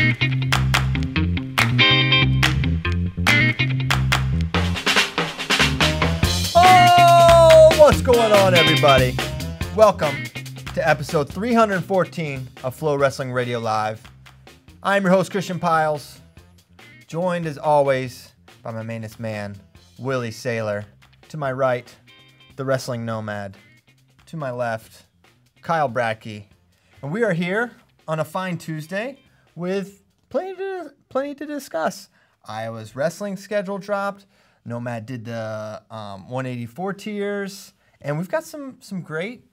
What's going on, everybody? Welcome to episode 314 of Flo Wrestling Radio Live. I'm your host, Christian Piles, joined as always by my mainest man, Willie Saylor. To my right, the Wrestling Nomad. To my left, Kyle Bradke. And we are here on a fine Tuesday with plenty to discuss. Iowa's wrestling schedule dropped. Nomad did the 184 tiers. And we've got some great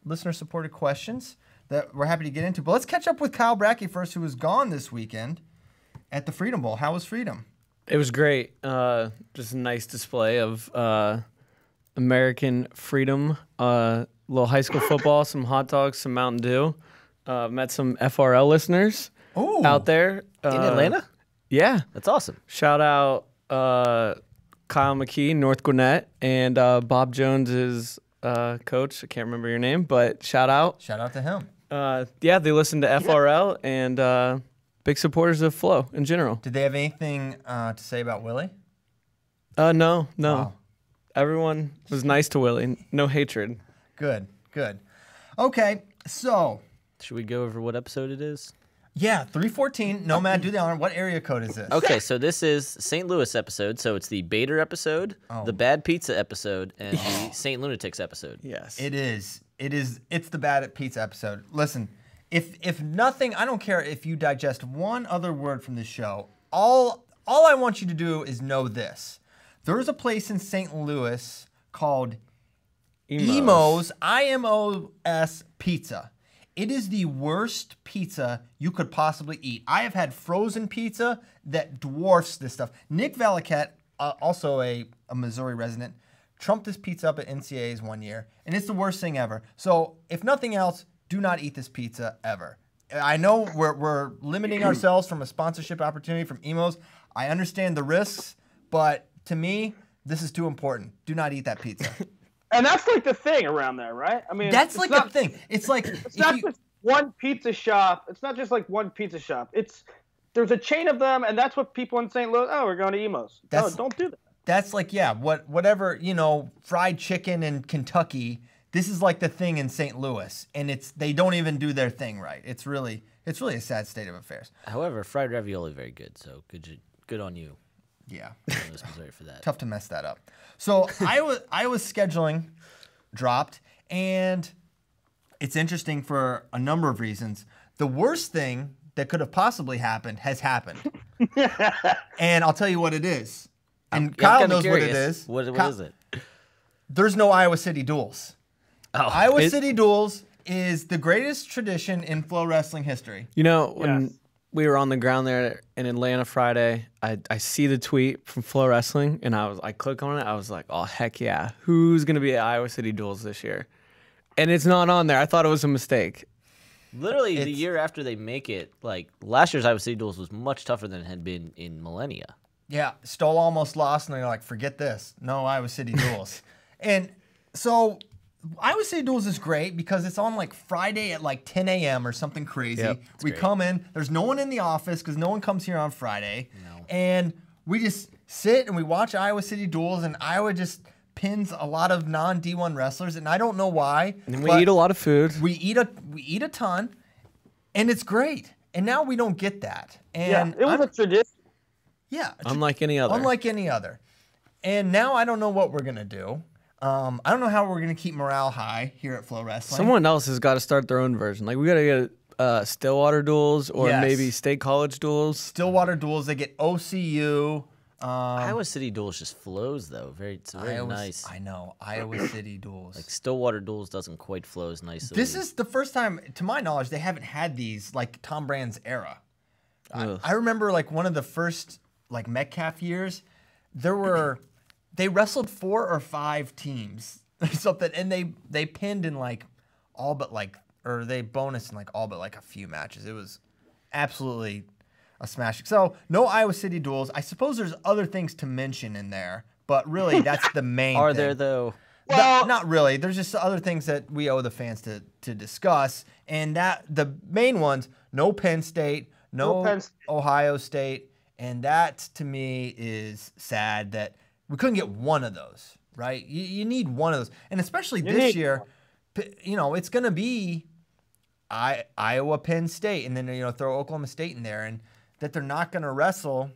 listener-supported questions that we're happy to get into. But let's catch up with Kyle Bradke first, who was gone this weekend at the Freedom Bowl. How was Freedom? It was great. Just a nice display of American freedom. Little high school football, some hot dogs, some Mountain Dew. Met some FRL listeners out there. In Atlanta? Yeah. That's awesome. Shout out Kyle McKee, North Gwinnett, and Bob Jones's coach. I can't remember your name, but shout out. Shout out to him. Yeah, they listened to FRL and big supporters of Flo in general. Did they have anything to say about Willie? No. Wow. Everyone was nice to Willie. No hatred. Good. Okay, so. Should we go over what episode it is? Yeah, 314. Nomad, do the honor. What area code is this? Okay, so this is St. Louis episode. So it's the Bader episode, the Bad Pizza episode, and the St. Lunatics episode. Yes. It is. It's the Bad Pizza episode. Listen, if nothing, I don't care if you digest one other word from this show. All I want you to do is know this. There is a place in St. Louis called Imo's, I-M-O-S Pizza. It is the worst pizza you could possibly eat. I have had frozen pizza that dwarfs this stuff. Nick Valiquette, also a Missouri resident, trumped this pizza up at NCAA's one year, and it's the worst thing ever. So if nothing else, do not eat this pizza ever. I know we're limiting ourselves from a sponsorship opportunity from Imo's. I understand the risks, but to me, this is too important. Do not eat that pizza. And that's like the thing around there, right? I mean, that's like the thing. It's like it's not just one pizza shop. It's not just like one pizza shop. There's a chain of them, and that's what people in St. Louis. Oh, we're going to Imo's. No, don't do that. That's like whatever fried chicken in Kentucky. This is like the thing in St. Louis, and they don't even do their thing right. It's really a sad state of affairs. However, fried ravioli very good. So good on you. Yeah. Missouri for that. Tough to mess that up. So Iowa's scheduling dropped, and it's interesting for a number of reasons. The worst thing that could have possibly happened has happened. And I'll tell you what it is. And Kyle knows what it is. What is it? There's no Iowa City duels. Oh, Iowa City duels is the greatest tradition in Flo Wrestling history. You know, when we were on the ground there in Atlanta Friday, I see the tweet from Flo Wrestling, and I click on it. I was like, oh, heck yeah. Who's going to be at Iowa City Duels this year? And it's not on there. I thought it was a mistake. Literally, the year after they make it, like last year's Iowa City Duels was much tougher than it had been in millennia. Yeah, Stoll almost lost, and they're like, forget this. No Iowa City Duels. And so Iowa City Duels is great because it's on like Friday at like 10 a.m. or something crazy. Yep, we great. come in. There's no one in the office because no one comes here on Friday. No. And we just sit and we watch Iowa City Duels, and Iowa just pins a lot of non-D1 wrestlers, and I don't know why. And we eat a lot of food. We eat a ton, and it's great. And now we don't get that. And it was a tradition. Yeah. Unlike any other. Unlike any other. And now I don't know what we're going to do. I don't know how we're going to keep morale high here at Flo Wrestling. Someone else has got to start their own version. Like, we got to get Stillwater Duels or maybe State College Duels. Stillwater Duels. They get OCU. Iowa City Duels just flows, though. It's very nice. I know. Iowa City Duels. Like, Stillwater Duels doesn't quite flow as nicely. This is the first time, to my knowledge, they haven't had these, like, Tom Brand's era. I remember, like, one of the first, like, Metcalf years, they wrestled 4 or 5 teams or something, and they pinned in, like, all but, like, or they bonused in, like, all but, like, a few matches. It was absolutely a smash. So, no Iowa City Duels. I suppose there's other things to mention in there, but really that's the main Are thing. there, though? Well, not really. There's just other things that we owe the fans to discuss, and that the main ones, no Penn State, no Ohio State, and that to me is sad that we couldn't get one of those, right? You need one of those, and especially this year, it's going to be Iowa, Penn State, and then throw Oklahoma State in there, and that they're not going to wrestle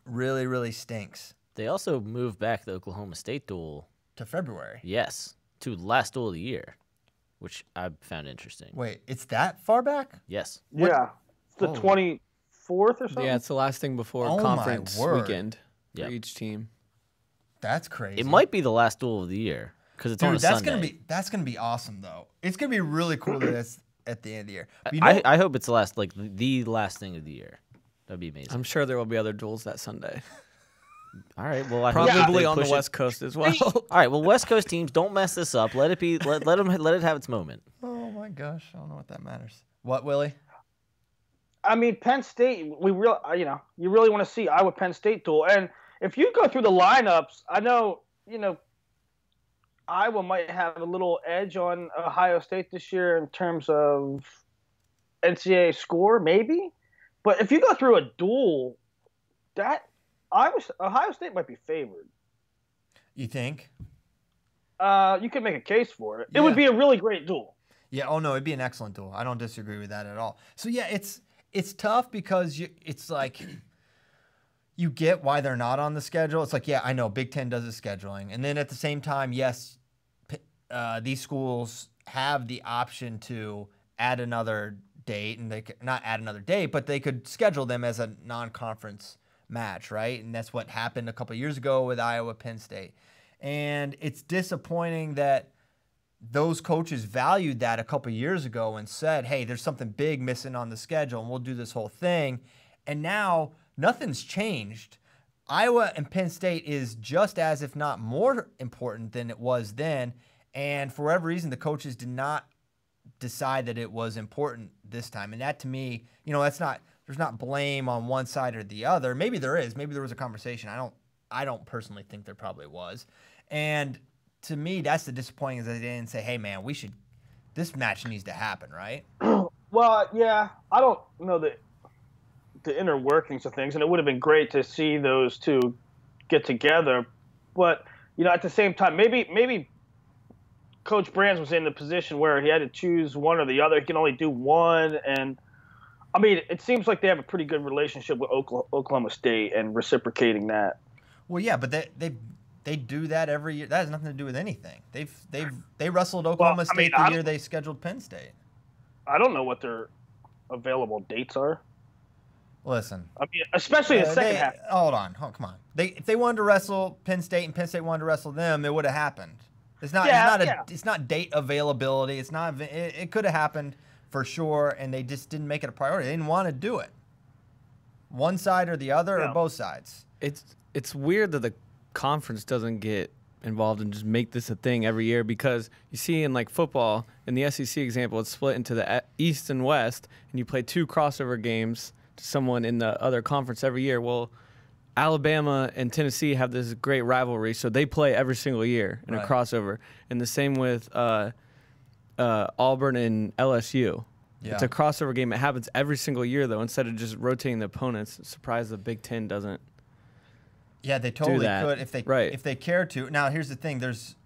really, really stinks. They also moved back the Oklahoma State duel to February. Yes, to last duel of the year, which I found interesting. Wait, it's that far back? Yes. Yeah, it's the 24th or something. Yeah, it's the last thing before conference weekend for each team. That's crazy. It might be the last duel of the year because it's on a Sunday. That's gonna be awesome though. It's gonna be really cool that it's at the end of the year. I hope it's the last thing of the year. That'd be amazing. I'm sure there will be other duels that Sunday. All right. Well, probably on the West Coast as well. All right. Well, West Coast teams, don't mess this up. Let it be. Let it have its moment. Oh my gosh, I don't know what that matters. What, Willie? I mean, Penn State. You really want to see Iowa Penn State duel, and if you go through the lineups, I know Iowa might have a little edge on Ohio State this year in terms of NCAA score, maybe. But if you go through a duel, Ohio State might be favored. You think? You could make a case for it. Yeah. It would be a really great duel. Yeah. Oh no, it'd be an excellent duel. I don't disagree with that at all. So yeah, it's tough because it's like you get why they're not on the schedule. It's like, yeah, I know Big Ten does the scheduling, and then at the same time, yes, these schools have the option to add another date, and they could not add another date, but they could schedule them as a non-conference match, right? And that's what happened a couple of years ago with Iowa Penn State. And it's disappointing that those coaches valued that a couple of years ago and said, hey, there's something big missing on the schedule and we'll do this whole thing. And now nothing's changed. Iowa and Penn State is just as, if not more important than it was then. And for whatever reason, the coaches did not decide that it was important this time. And that to me, there's not blame on one side or the other. Maybe there is. Maybe there was a conversation. I don't personally think there probably was. And to me, that's the disappointing is that they didn't say, hey man, this match needs to happen, right? Well, yeah, I don't know the inner workings of things, and it would have been great to see those two get together. But, at the same time, maybe Coach Brands was in the position where he had to choose one or the other. He can only do one, and I mean, it seems like they have a pretty good relationship with Oklahoma State and reciprocating that. Well, yeah, but they do that every year. That has nothing to do with anything. They wrestled Oklahoma State the year they scheduled Penn State. I don't know what their available dates are. Listen, I mean, especially the second half. Hold on, come on. If they wanted to wrestle Penn State and Penn State wanted to wrestle them, it would have happened. It's not date availability. It's not. It could have happened for sure, and they just didn't make it a priority. They didn't want to do it. One side or the other, or both sides. It's weird that the conference doesn't get involved and just make this a thing every year, because you see in like football, in the SEC example, it's split into the East and West, and you play 2 crossover games to someone in the other conference every year. Well, Alabama and Tennessee have this great rivalry, so they play every single year in a crossover. And the same with Auburn and LSU. Yeah. It's a crossover game. It happens every single year, though, instead of just rotating the opponents. Surprised the Big Ten doesn't. Yeah, they totally could if they care to. Now, here's the thing: with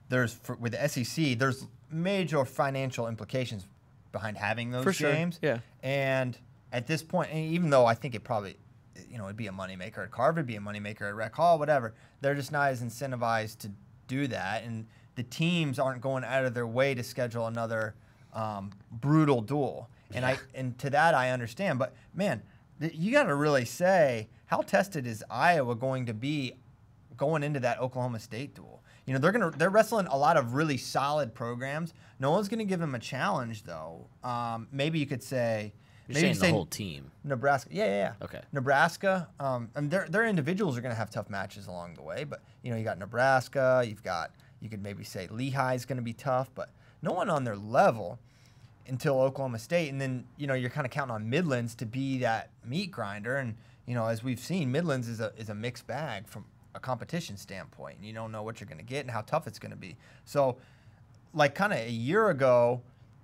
the SEC, there's major financial implications behind having those games. Yeah. And at this point, and even though I think it probably, it'd be a moneymaker at Carver, it'd be a moneymaker at Rec Hall, whatever. They're just not as incentivized to do that, and the teams aren't going out of their way to schedule another brutal duel. And to that I understand, but man, you got to really say, how tested is Iowa going to be going into that Oklahoma State duel? They're wrestling a lot of really solid programs. No one's going to give them a challenge, though. Maybe you could say, You're saying the whole team. Nebraska. Yeah. Okay. Nebraska. And their individuals are going to have tough matches along the way, but you got Nebraska. You could maybe say Lehigh's going to be tough, but no one on their level until Oklahoma State. And then, you're kind of counting on Midlands to be that meat grinder. And, as we've seen, Midlands is a mixed bag from a competition standpoint. You don't know what you're going to get and how tough it's going to be. So, like kind of a year ago,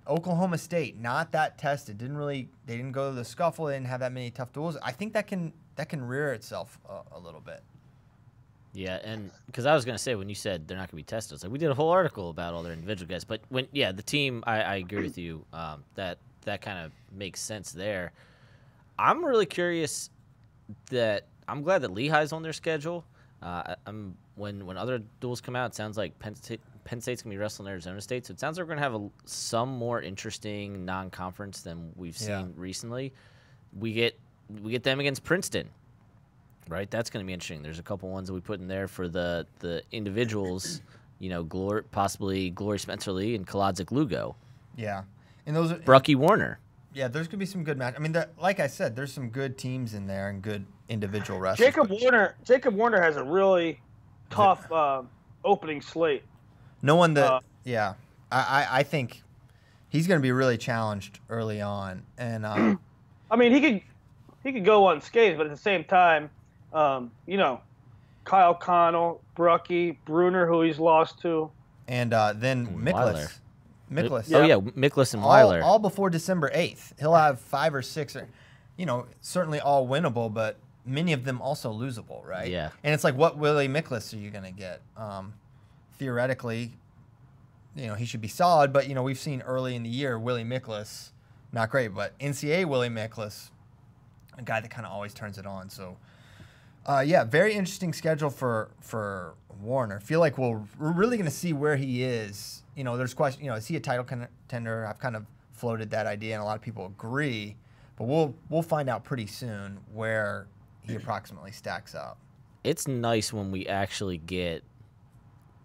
Oklahoma State, not that tested. They didn't go to the scuffle. They didn't have that many tough duels. I think that can rear itself a little bit. Yeah, and because I was going to say, when you said they're not going to be tested, it's like we did a whole article about all their individual guys. But the team, I agree with you. That kind of makes sense there. I'm really curious that I'm glad that Lehigh's on their schedule. When other duels come out, it sounds like Penn State's going to be wrestling Arizona State. So it sounds like we're going to have some more interesting non-conference than we've seen recently. We get them against Princeton. Right, that's going to be interesting. There's a couple ones that we put in there for the individuals, possibly Glory Spencer Lee and Kolodzik Lugo. Yeah, and those are Brucky Warner. Yeah, there's going to be some good matches. I mean, like I said, there's some good teams in there and good individual wrestlers. Jacob Warner has a really tough opening slate. No one that I think he's going to be really challenged early on, and I mean he could go unscathed, but at the same time. Kyle Connell, Brucky, Bruner, who he's lost to. And then Miklas. Miklas. Oh, yeah, Miklas and Weiler. All before December 8th. He'll have 5 or 6, certainly all winnable, but many of them also losable, right? Yeah. And it's like, what Willie Miklas are you going to get? Theoretically, he should be solid, but, we've seen early in the year Willie Miklas, not great, but NCAA Willie Miklas, a guy that kind of always turns it on, so... very interesting schedule for Warner. Feel like we're really going to see where he is. There's question. Is he a title contender? I've kind of floated that idea, and a lot of people agree. But we'll find out pretty soon where he approximately stacks up. It's nice when we actually get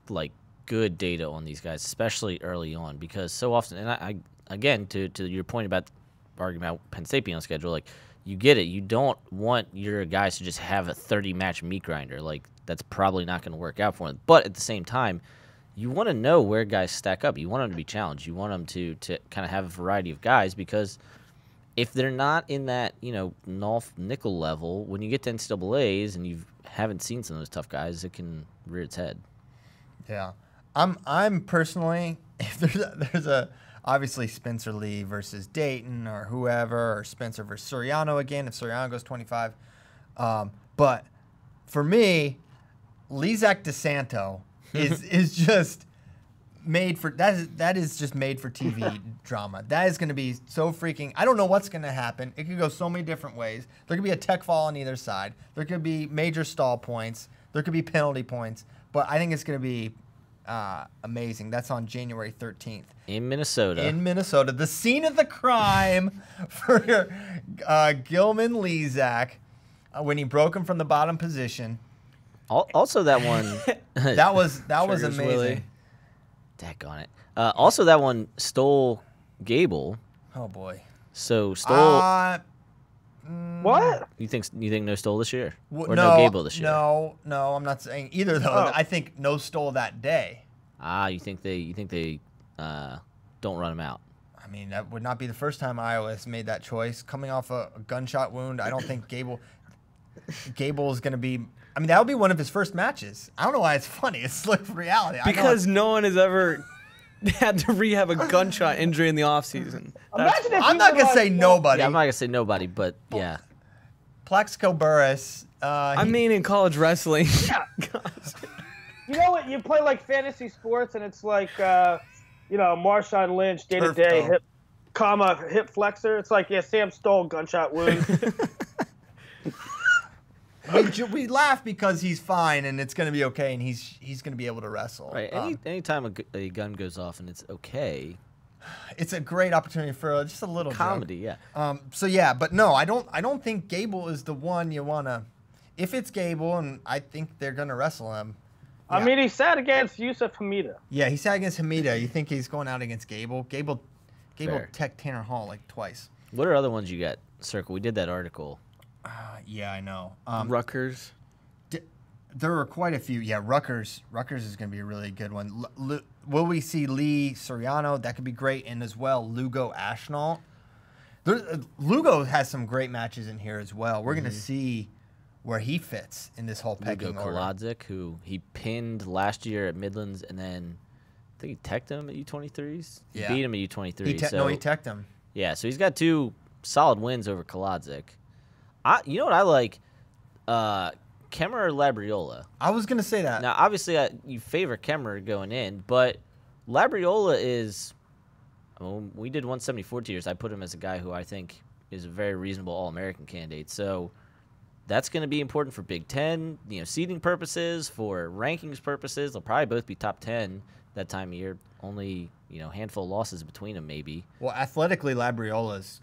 like good data on these guys, especially early on, because so often. And I again to your point about arguing about Penn State being on schedule, like. You get it. You don't want your guys to just have a 30-match meat grinder. Like, that's probably not going to work out for them. But at the same time, you want to know where guys stack up. You want them to be challenged. You want them to kind of have a variety of guys, because if they're not in that, Nolf nickel level, when you get to NCAAs and you haven't seen some of those tough guys, it can rear its head. Yeah. I'm personally, if there's a obviously Spencer Lee versus Dayton or whoever, or Spencer versus Soriano again, if Soriano goes 25. But for me, Lizak DeSanto is just made for that is just made for TV drama. That is going to be so freaking. I don't know what's going to happen. It could go so many different ways. There could be a tech fall on either side. There could be major stall points. There could be penalty points. But I think it's going to be amazing. That's on January 13th. In Minnesota. The scene of the crime for Gilman Lezak when he broke him from the bottom position. Also, that one. that was amazing. Willie. Daggone it. Also, that one stole Gable. Oh boy. So stole. What? You think no stole this year? Or no Gable this year? No, I'm not saying either though. Oh. I think no stole that day. You think they don't run him out? I mean, that would not be the first time Iowa has made that choice. Coming off a gunshot wound, I don't think Gable is going to be. I mean, that would be one of his first matches. I don't know why it's funny. It's like reality. Because no one has ever had to rehab a gunshot injury in the offseason. I'm not going to say nobody. Yeah, I'm not going to say nobody, but yeah. Plaxico Burress. I mean, in college wrestling. Yeah. You know what? You play like fantasy sports, and it's like, Marshawn Lynch, day-to-day, hip flexor. It's like, Sam Stoll, gunshot wound. We laugh because he's fine and it's going to be okay, and he's going to be able to wrestle. Right. Anytime a gun goes off and it's okay, it's a great opportunity for just a little comedy. joke. Yeah. But no, I don't think Gable is the one you want to. If it's Gable, and I think they're going to wrestle him. Yeah. I mean, he sat against Yusuf Hamida. Yeah, he sat against Hamida. You think he's going out against Gable? Gable Fair. tech Tanner Hall like twice. What are other ones you got, Circle? We did that article. Yeah, I know. Rutgers. There were quite a few. Yeah, Rutgers is going to be a really good one. Will we see Lee Soriano? That could be great. And as well, Lugo Ashnault. Lugo has some great matches in here as well. We're going to see where he fits in this whole pecking Lugo order. Kolodzik, who he pinned last year at Midlands, and then think he teched him at U23s. Yeah. He beat him at U23. He teched him. Yeah, so he's got 2 solid wins over Kolodzik. You know what I like? Kemmer or Labriola? I was going to say that. Now, obviously, you favor Kemmer going in, but Labriola is... we did 174 tiers. I put him as a guy who I think is a very reasonable All-American candidate. So that's going to be important for Big Ten, seeding purposes, for rankings purposes. They'll probably both be top 10 that time of year. Only, handful of losses between them maybe. Well, athletically, Labriola's,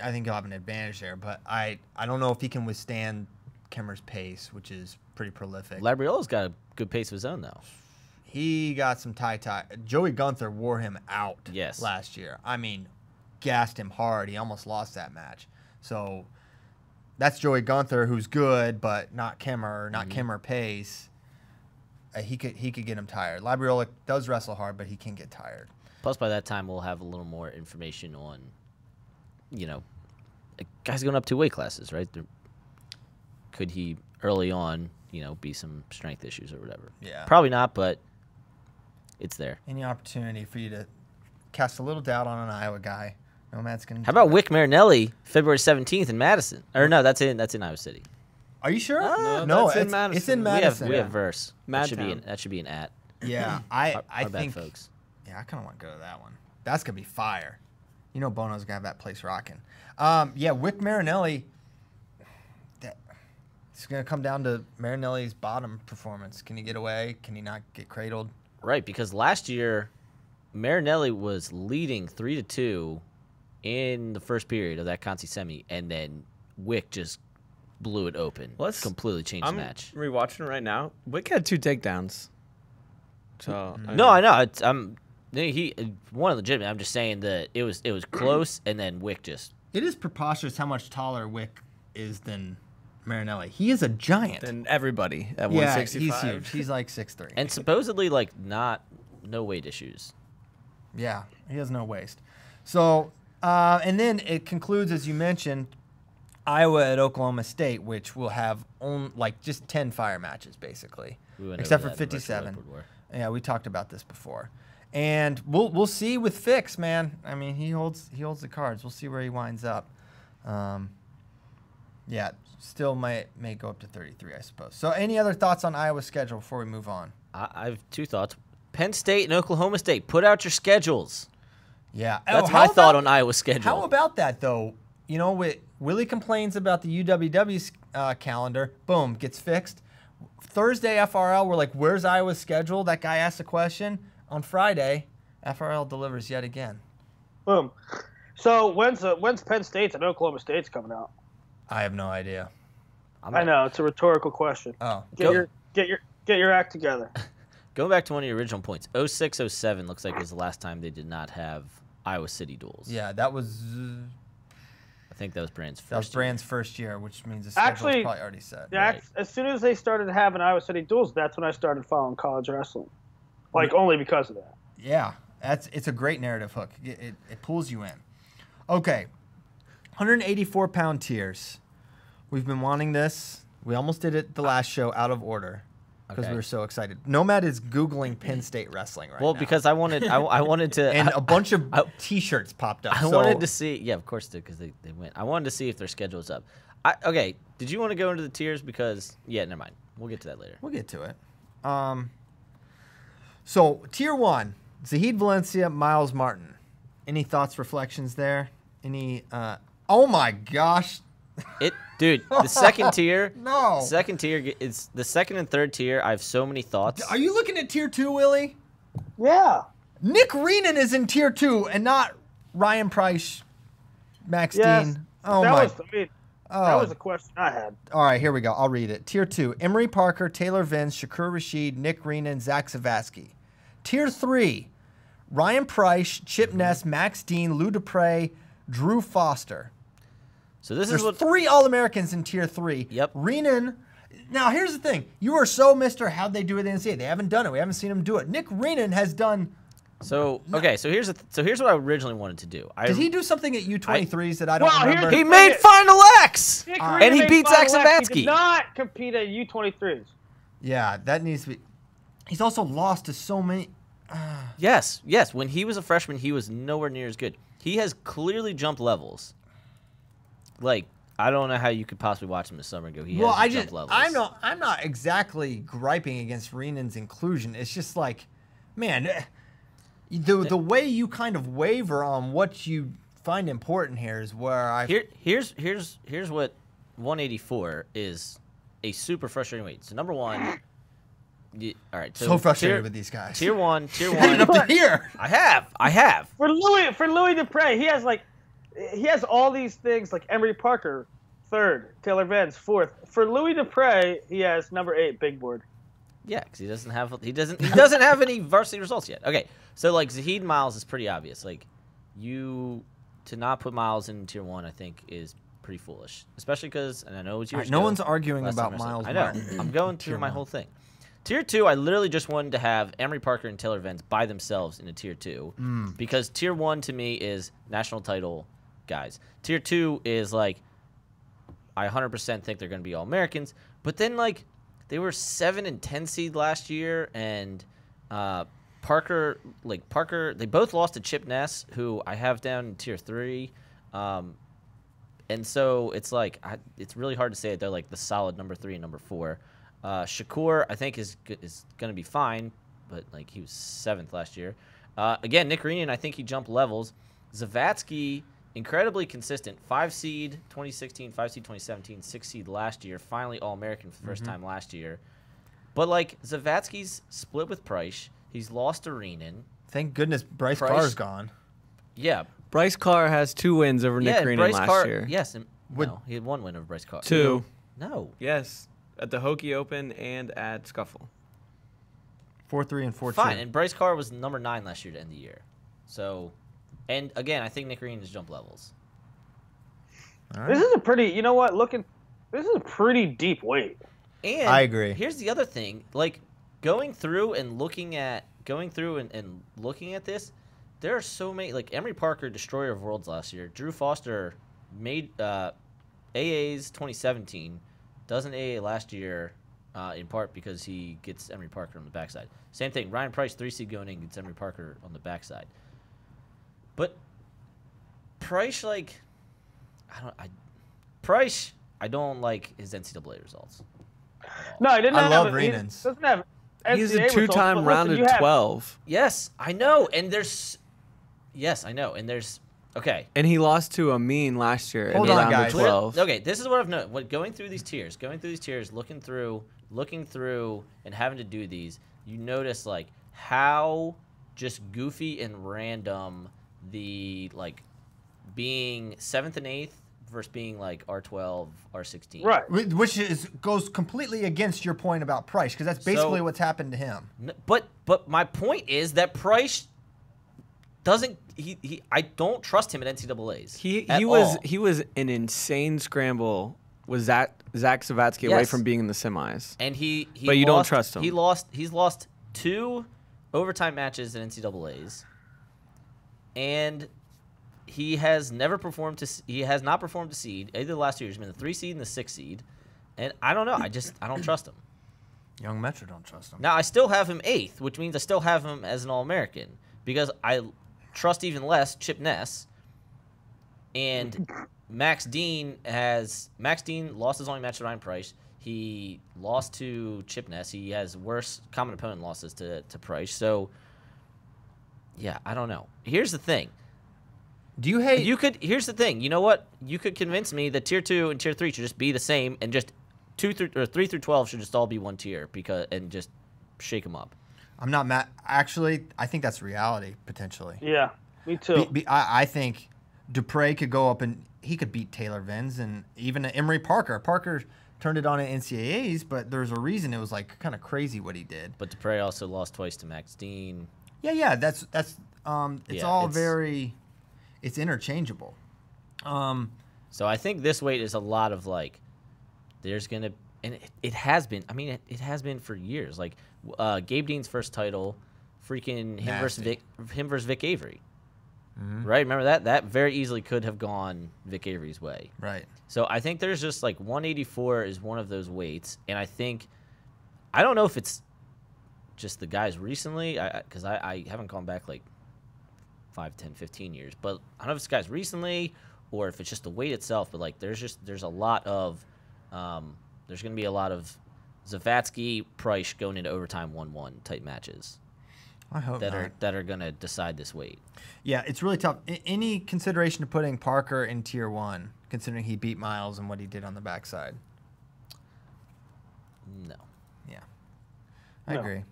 I think he'll have an advantage there, but I don't know if he can withstand Kemmer's pace, which is pretty prolific. Labriola's got a good pace of his own, though. He got some tie. Joey Gunther wore him out last year. I mean, gassed him hard. He almost lost that match. So that's Joey Gunther, who's good, but not Kemmer, Kemmer pace. He could get him tired. Labriola does wrestle hard, but he can get tired. Plus, by that time, we'll have a little more information on, guys going up 2 weight classes, right? Could he early on, be some strength issues or whatever? Yeah. Probably not, but it's there. Any opportunity for you to cast a little doubt on an Iowa guy? Nomad's gonna. How about Wick Marinelli, February 17th in Madison? Or no, that's in Iowa City. Are you sure? No, it's in Madison. It's in Madison. We have verse. That Madtown. should be an at. Yeah, I Our think. bad, folks. Yeah, I kind of want to go to that one. That's gonna be fire. Bono's gonna have that place rocking. Yeah, Wick Marinelli. It's gonna come down to Marinelli's bottom performance. Can he get away? Can he not get cradled? Right, because last year, Marinelli was leading 3-2 in the first period of that Conti semi, and then Wick just blew it open. Completely changed the match. I'm rewatching it right now. Wick had 2 takedowns. So No, I know. He one legitimate. I'm just saying that it was close, and then Wick just. It is preposterous how much taller Wick is than Marinelli. He is a giant. Than everybody at Yeah, 165. he's huge. He's like 6'3". And supposedly, no weight issues. Yeah, he has no waist. So, and then it concludes, as you mentioned, Iowa at Oklahoma State, which will have just 10 fire matches, basically, except for 57. Yeah, we talked about this before. And we'll see with Fix, man. I mean, he holds the cards. We'll see where he winds up. Yeah, still may go up to 33, I suppose. So any other thoughts on Iowa's schedule before we move on? I have 2 thoughts. Penn State and Oklahoma State, put out your schedules. Yeah. That's my thought on Iowa's schedule. How about that, though? Willie complains about the UWW's calendar. Boom, gets fixed. Thursday, FRL, we're like, where's Iowa's schedule? That guy asked a question. On Friday, FRL delivers yet again. Boom. So when's Penn State's and Oklahoma State's coming out? I have no idea. I know, it's a rhetorical question. Oh. Get your act together. Going back to one of your original points, 06-07 looks like was the last time they did not have Iowa City duels. Yeah, that was. I think that was Brand's first. That was Brand's first year, which means the schedule is probably already set. Yeah, Right. as soon as they started having Iowa City duels, that's when I started following college wrestling. Only because of that. Yeah, it's a great narrative hook. It pulls you in. Okay, 184-pound tiers. We've been wanting this. We almost did it the last show out of order because we were so excited. Nomad is Googling Penn State wrestling right now. Well, because I wanted to. And a bunch of T-shirts popped up. I wanted to see. Yeah, of course, because they went. I wanted to see if their schedule is up. Okay, did you want to go into the tiers? Because, never mind. We'll get to that later. We'll get to it. So, Tier 1, Zahid Valencia, Miles Martin. Any thoughts, reflections there? Any, oh my gosh. Dude, the second tier. No. Second tier is the second and third tier. I have so many thoughts. Are you looking at Tier 2, Willie? Yeah. Nick Reenan is in Tier 2 and not Ryan Price, Max Dean. Oh my. That was a question I had. All right, here we go. I'll read it. Tier 2, Emery Parker, Taylor Vince, Shakur Rashid, Nick Reenan, Zach Savasky. Tier 3, Ryan Price, Chip Ness, Max Dean, Lou Dupre, Drew Foster. So there's 3 All-Americans in Tier 3. Yep. Reenan. Now, here's the thing. You are so Mr. How'd they do it in the NCAA? They haven't done it. We haven't seen them do it. Nick Reenan has done. So here's what I originally wanted to do. Did he do something at U23s that I don't remember? He made Final X, and he beat Zach Savasky. He did not compete at U23s. Yeah, that needs to be. He's also lost to so many. Yes. When he was a freshman, he was nowhere near as good. He has clearly jumped levels. Like, I don't know how you could possibly watch him this summer and go, jumped levels. I'm not exactly griping against Renan's inclusion. It's just like, man, the way you kind of waver on what you find important here is where I here's what 184 is a super frustrating weight. So number one, all right. So frustrated with these guys. Tier one. Up to here. I have. For Louis Dupre, he has all these things like Emery Parker, 3rd, Taylor Vance, 4th. For Louis Dupre, he has number 8, big board. Yeah, because he doesn't have any varsity results yet. Okay, so like Zahid Miles is pretty obvious. Like to not put Miles in tier 1, I think is pretty foolish, especially because, and I know it's yours. No one's arguing about Miles. I know. I'm going through my whole thing. Tier 2, I literally just wanted to have Emery Parker and Taylor Vance by themselves in a tier 2 because tier 1 to me is national title guys. Tier 2 is like I 100% think they're going to be All-Americans, but then like they were 7 and 10 seed last year, and Parker, they both lost to Chip Ness, who I have down in tier 3, and so it's like it's really hard to say that they're like the solid number 3 and number 4. Shakur, I think, is going to be fine, but like he was 7th last year. Again, Nick Renan, I think he jumped levels. Zavatsky, incredibly consistent. 5 seed 2016, 5 seed 2017, 6 seed last year. Finally All-American for the first time last year. But like Zavatsky's split with Price. He's lost to Renan. Thank goodness Bryce Carr's gone. Yeah. Bryce Carr has 2 wins over Nick Renan last year. Yes. No, he had 1 win over Bryce Carr. 2. No. Yes. At the Hokie Open and at Scuffle. 4-3 and 4-2. Fine, and Bryce Carr was number 9 last year to end the year. So, and again, I think Nick Renan has jumped levels. All right. This is a pretty, you know what? This is a pretty deep weight. And I agree. Here's the other thing: like going through and looking at this, there are so many. Like Emery Parker, Destroyer of Worlds last year. Drew Foster made AA's 2017. Doesn't AA last year, in part because he gets Emery Parker on the backside. Same thing. Ryan Price, 3 seed going in, gets Emery Parker on the backside. But Price, like, I don't like his NCAA results. No, he didn't. I love Renan's. He doesn't have NCAA He's a results, 2-time but rounded listen, 12. Yes, I know. And there's, okay. And he lost to Amin last year Hold in on, round guys. 12. Okay, this is what I've noticed. Going through these tiers, looking through, and having to do these, you notice like how just goofy and random the like being 7th and 8th versus being like R12, R16. Right. Which goes completely against your point about Price, because that's basically what's happened to him. But my point is that Price doesn't. I don't trust him at NCAA's. He was an insane scramble with Zach Savatsky away from being in the semis. And but you don't trust him. He's lost 2 overtime matches at NCAA's, and he has not performed to seed. Either the last 2 years, he's been the 3 seed and the 6 seed, and I don't know. I don't trust him. Young Metro don't trust him. Now I still have him 8th, which means I still have him as an All-American because I trust even less Chip Ness, and Max Dean lost his only match to Ryan Price. He lost to Chip Ness. He has worse common opponent losses to Price. So, yeah, I don't know. Here's the thing. Do you hate? Here's the thing. You know what? You could convince me that tier 2 and tier 3 should just be the same, and just 3 through 12 should just all be one tier and just shake them up. I'm not mad. Actually, I think that's reality potentially. Yeah, me too. I think Dupre could go up and he could beat Taylor Vance and even Emery Parker. Parker turned it on at NCAAs, but there's a reason it was like kind of crazy what he did. But Dupre also lost twice to Max Dean. Yeah, that's it's interchangeable. So I think this weight is a lot of like, there's gonna, and it has been. I mean, it has been for years. Like Gabe Dean's first title, freaking him versus Vic Avery. Mm-hmm. Right? Remember that? That very easily could have gone Vic Avery's way. Right. So I think there's just like 184 is one of those weights, and I don't know if it's just the guys recently, because I haven't gone back like 5, 10, 15 years, but I don't know if it's guys recently or if it's just the weight itself. But like, there's a lot of there's going to be a lot of Zavatsky Price going into overtime 1-1 type matches. I hope that not. are going to decide this weight. Yeah, it's really tough. Any consideration to putting Parker in tier 1, considering he beat Miles and what he did on the backside? No. Yeah, I agree.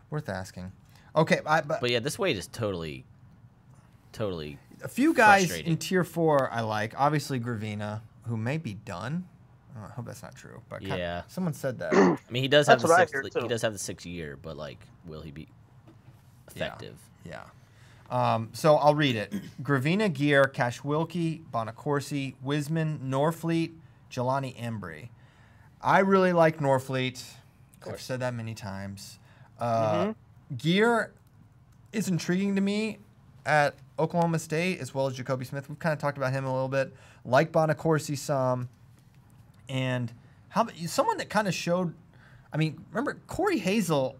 Worth asking. Okay, but yeah, this weight is totally. A few guys in tier 4 I like. Obviously Gravina, who may be done. I hope that's not true, but yeah, someone said that. I mean, he does have the 6th year, but like, will he be effective? Yeah. So I'll read it. Gravina, Gear, Cash Wilkie, Bonacorsi, Wisman, Norfleet, Jelani Embry. I really like Norfleet. I've said that many times. Gear is intriguing to me at Oklahoma State, as well as Jacoby Smith. We've kind of talked about him a little bit. Like Bonacorsi some. And how about someone that kind of showed, I mean, remember Corey Hazel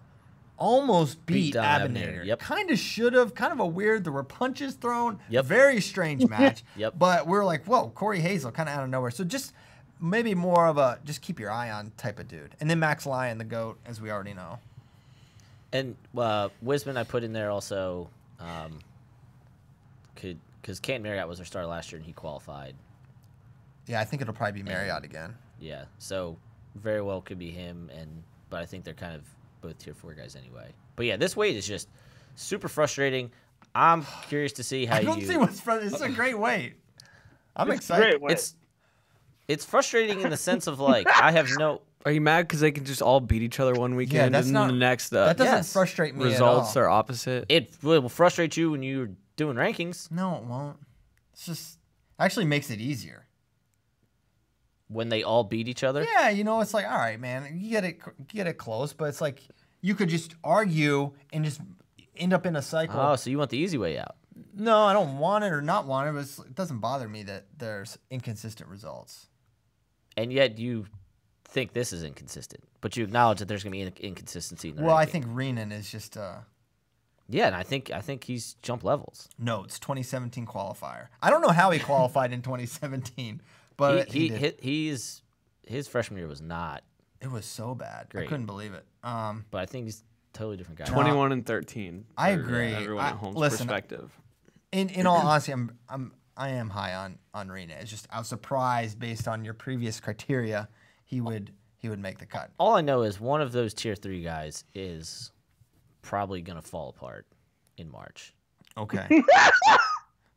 almost beat Abinator. Yep. Kind of should have. Kind of a weird. There were punches thrown. Yep. Very strange match. Yep. But we're like, whoa, Corey Hazel kind of out of nowhere. So just maybe more of a just keep your eye on type of dude. And then Max Lyon, the GOAT, as we already know. And Wisman I put in there also because Canton Marriott was our starter last year and he qualified. Yeah, I think it'll probably be Marriott again. Yeah, so very well could be him, but I think they're kind of both tier 4 guys anyway. But yeah, this weight is just super frustrating. I'm curious to see how I don't see what's frustrating. It's a great weight. I'm excited. Great weight. It's frustrating in the sense of like I have no. Are you mad because they can just all beat each other one weekend that's and not, the next that doesn't frustrate me results at all. are opposite? It will frustrate you when you're doing rankings. No, it won't. It's just actually makes it easier. When they all beat each other? Yeah, it's like, all right, man, you get it close, but it's like you could just argue and just end up in a cycle. Oh, so you want the easy way out? No, I don't want it or not want it, but it doesn't bother me that there's inconsistent results. And yet you think this is inconsistent, but you acknowledge that there's going to be inconsistency in the ranking. I think Renan is just yeah, and I think he's jumped levels. No, it's 2017 qualifier. I don't know how he qualified in 2017. But his freshman year was not. It was so bad. Great. I couldn't believe it. But I think he's a totally different guy. 21 and 13. I agree. Everyone at home's perspective. In all honesty, I am high on Rena. It's just I was surprised based on your previous criteria he would make the cut. All I know is one of those tier 3 guys is probably gonna fall apart in March. Okay.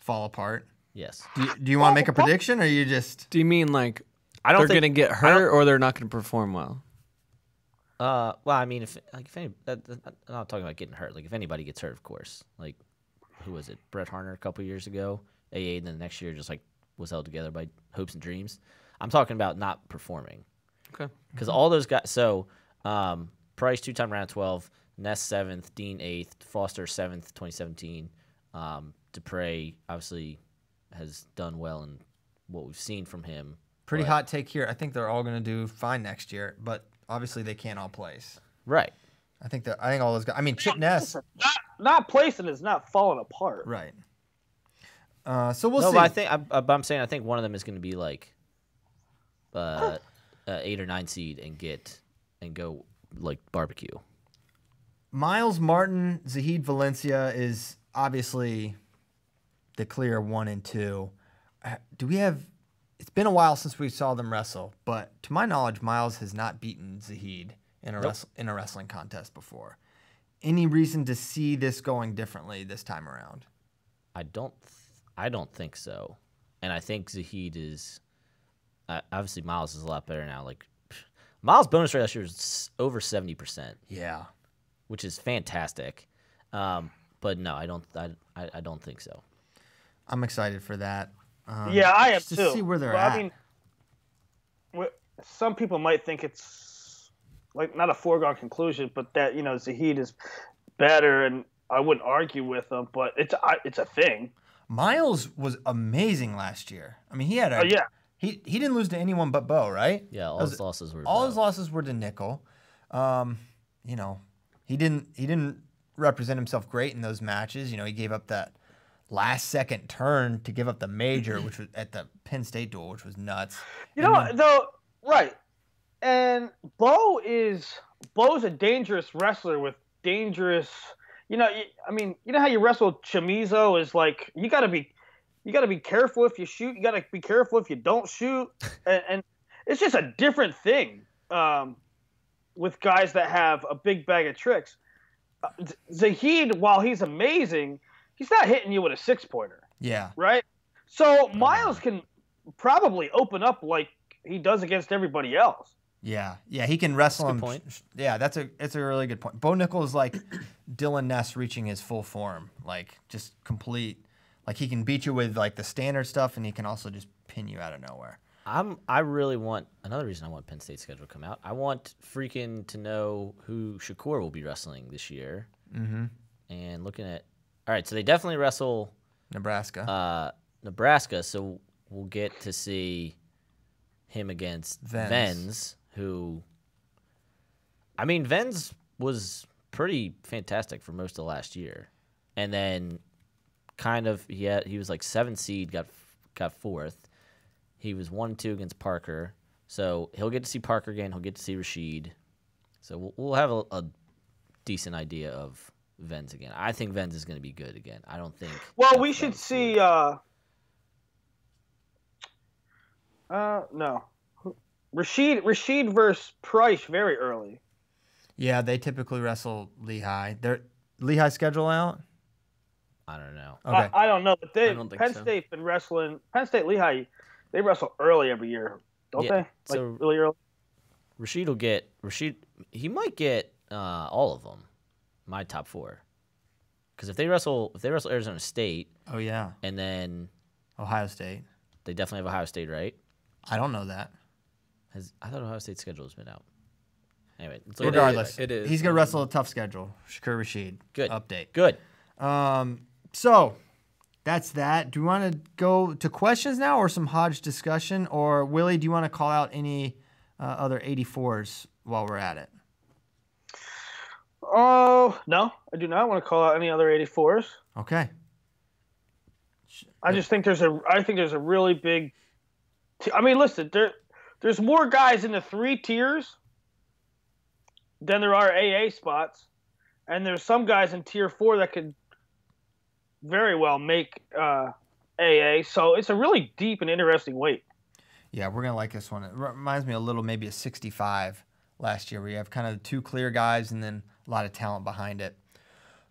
Fall apart. Yes. Do you want to make a prediction, or you just? Do you mean like I don't they're going to get hurt or they're not going to perform well? Well, I mean, I'm not talking about getting hurt. Like if anybody gets hurt, of course. Like who was it? Brett Harner a couple years ago, AA, and then the next year just like was held together by hopes and dreams. I'm talking about not performing. Okay. Because all those guys. So Price 2-time round 12, Ness 7th, Dean 8th, Foster 7th, 2017. Dupre obviously has done well in what we've seen from him. Pretty hot take here. I think they're all going to do fine next year, but obviously they can't all place. Right. I think all those guys. I mean, Chip Ness. Not placing is not falling apart. Right. So we'll see. But I'm saying I think one of them is going to be like 8 or 9 seed and go like barbecue. Miles Martin, Zahid Valencia is obviously the clear 1 and 2. Do we have? It's been a while since we saw them wrestle, but to my knowledge, Miles has not beaten Zahid in a wrestling contest before. Any reason to see this going differently this time around? I don't think so, and I think Zahid is. Obviously, Miles is a lot better now. Like Miles' bonus rate last year was over 70%. Yeah, which is fantastic. But no, I don't think so. I'm excited for that. Yeah, I am too. To see where they're at. I mean, some people might think it's like not a foregone conclusion, but that Zahid is better, and I wouldn't argue with them. But it's a thing. Miles was amazing last year. I mean, he had a he didn't lose to anyone but Bo, right? Yeah, all his losses were to Nickel. He didn't represent himself great in those matches. You know, he gave up that last-second turn to give up the major, which was at the Penn State duel, which was nuts. You know, though, right. And Bo's a dangerous wrestler with dangerous. You know, you know how you wrestle Chamizo is like you got to be careful if you shoot. You got to be careful if you don't shoot, and it's just a different thing with guys that have a big bag of tricks. Zahid, while he's amazing, he's not hitting you with a 6-pointer. Yeah. Right. So Miles can probably open up like he does against everybody else. Yeah, he can wrestle him. Point. Yeah, it's a really good point. Bo Nickel is like Dylan Ness reaching his full form, like just complete. Like he can beat you with like the standard stuff, and he can also just pin you out of nowhere. I really want another reason I want Penn State's schedule to come out. I want freaking to know who Shakur will be wrestling this year. Mm-hmm. And looking at all right, so they definitely wrestle Nebraska. Nebraska, so we'll get to see him against Venz, who I mean Venz was pretty fantastic for most of last year. And then kind of he was like 7th seed, got 4th. He was 1-2 against Parker. So he'll get to see Parker again, he'll get to see Rashid. So we'll have a decent idea of Venz again. I think Venz is going to be good again. I don't think. Well, we should see. No, Rashid versus Price very early. Yeah, they typically wrestle Lehigh. Their Lehigh schedule out. I don't know. Okay. I don't know, but I don't think Penn so. State been wrestling. Penn State Lehigh, they wrestle early every year, don't Yeah, they? Like so- really early. Rashid. He might get all of them. My top 4. Because if they wrestle Arizona State, Oh yeah, and then Ohio State. they definitely have Ohio State, right? I don't know that. I thought Ohio State's schedule has been out. Anyway, let's look at Regardless, It is. he's gonna wrestle a tough schedule. Shakur Rashid. Good. Update. Good. So that's that. Do you want to go to questions now or some Hodge discussion? Or Willie, do you want to call out any other 84s while we're at it? Oh no, I do not want to call out any other 84s. Okay. I just think there's a really big. I mean, listen, there's more guys in the 3 tiers than there are AA spots, and there's some guys in tier 4 that could very well make AA. So it's a really deep and interesting weight. Yeah, we're going to like this one. It reminds me a little maybe a 65 last year where you have kind of 2 clear guys and then a lot of talent behind it.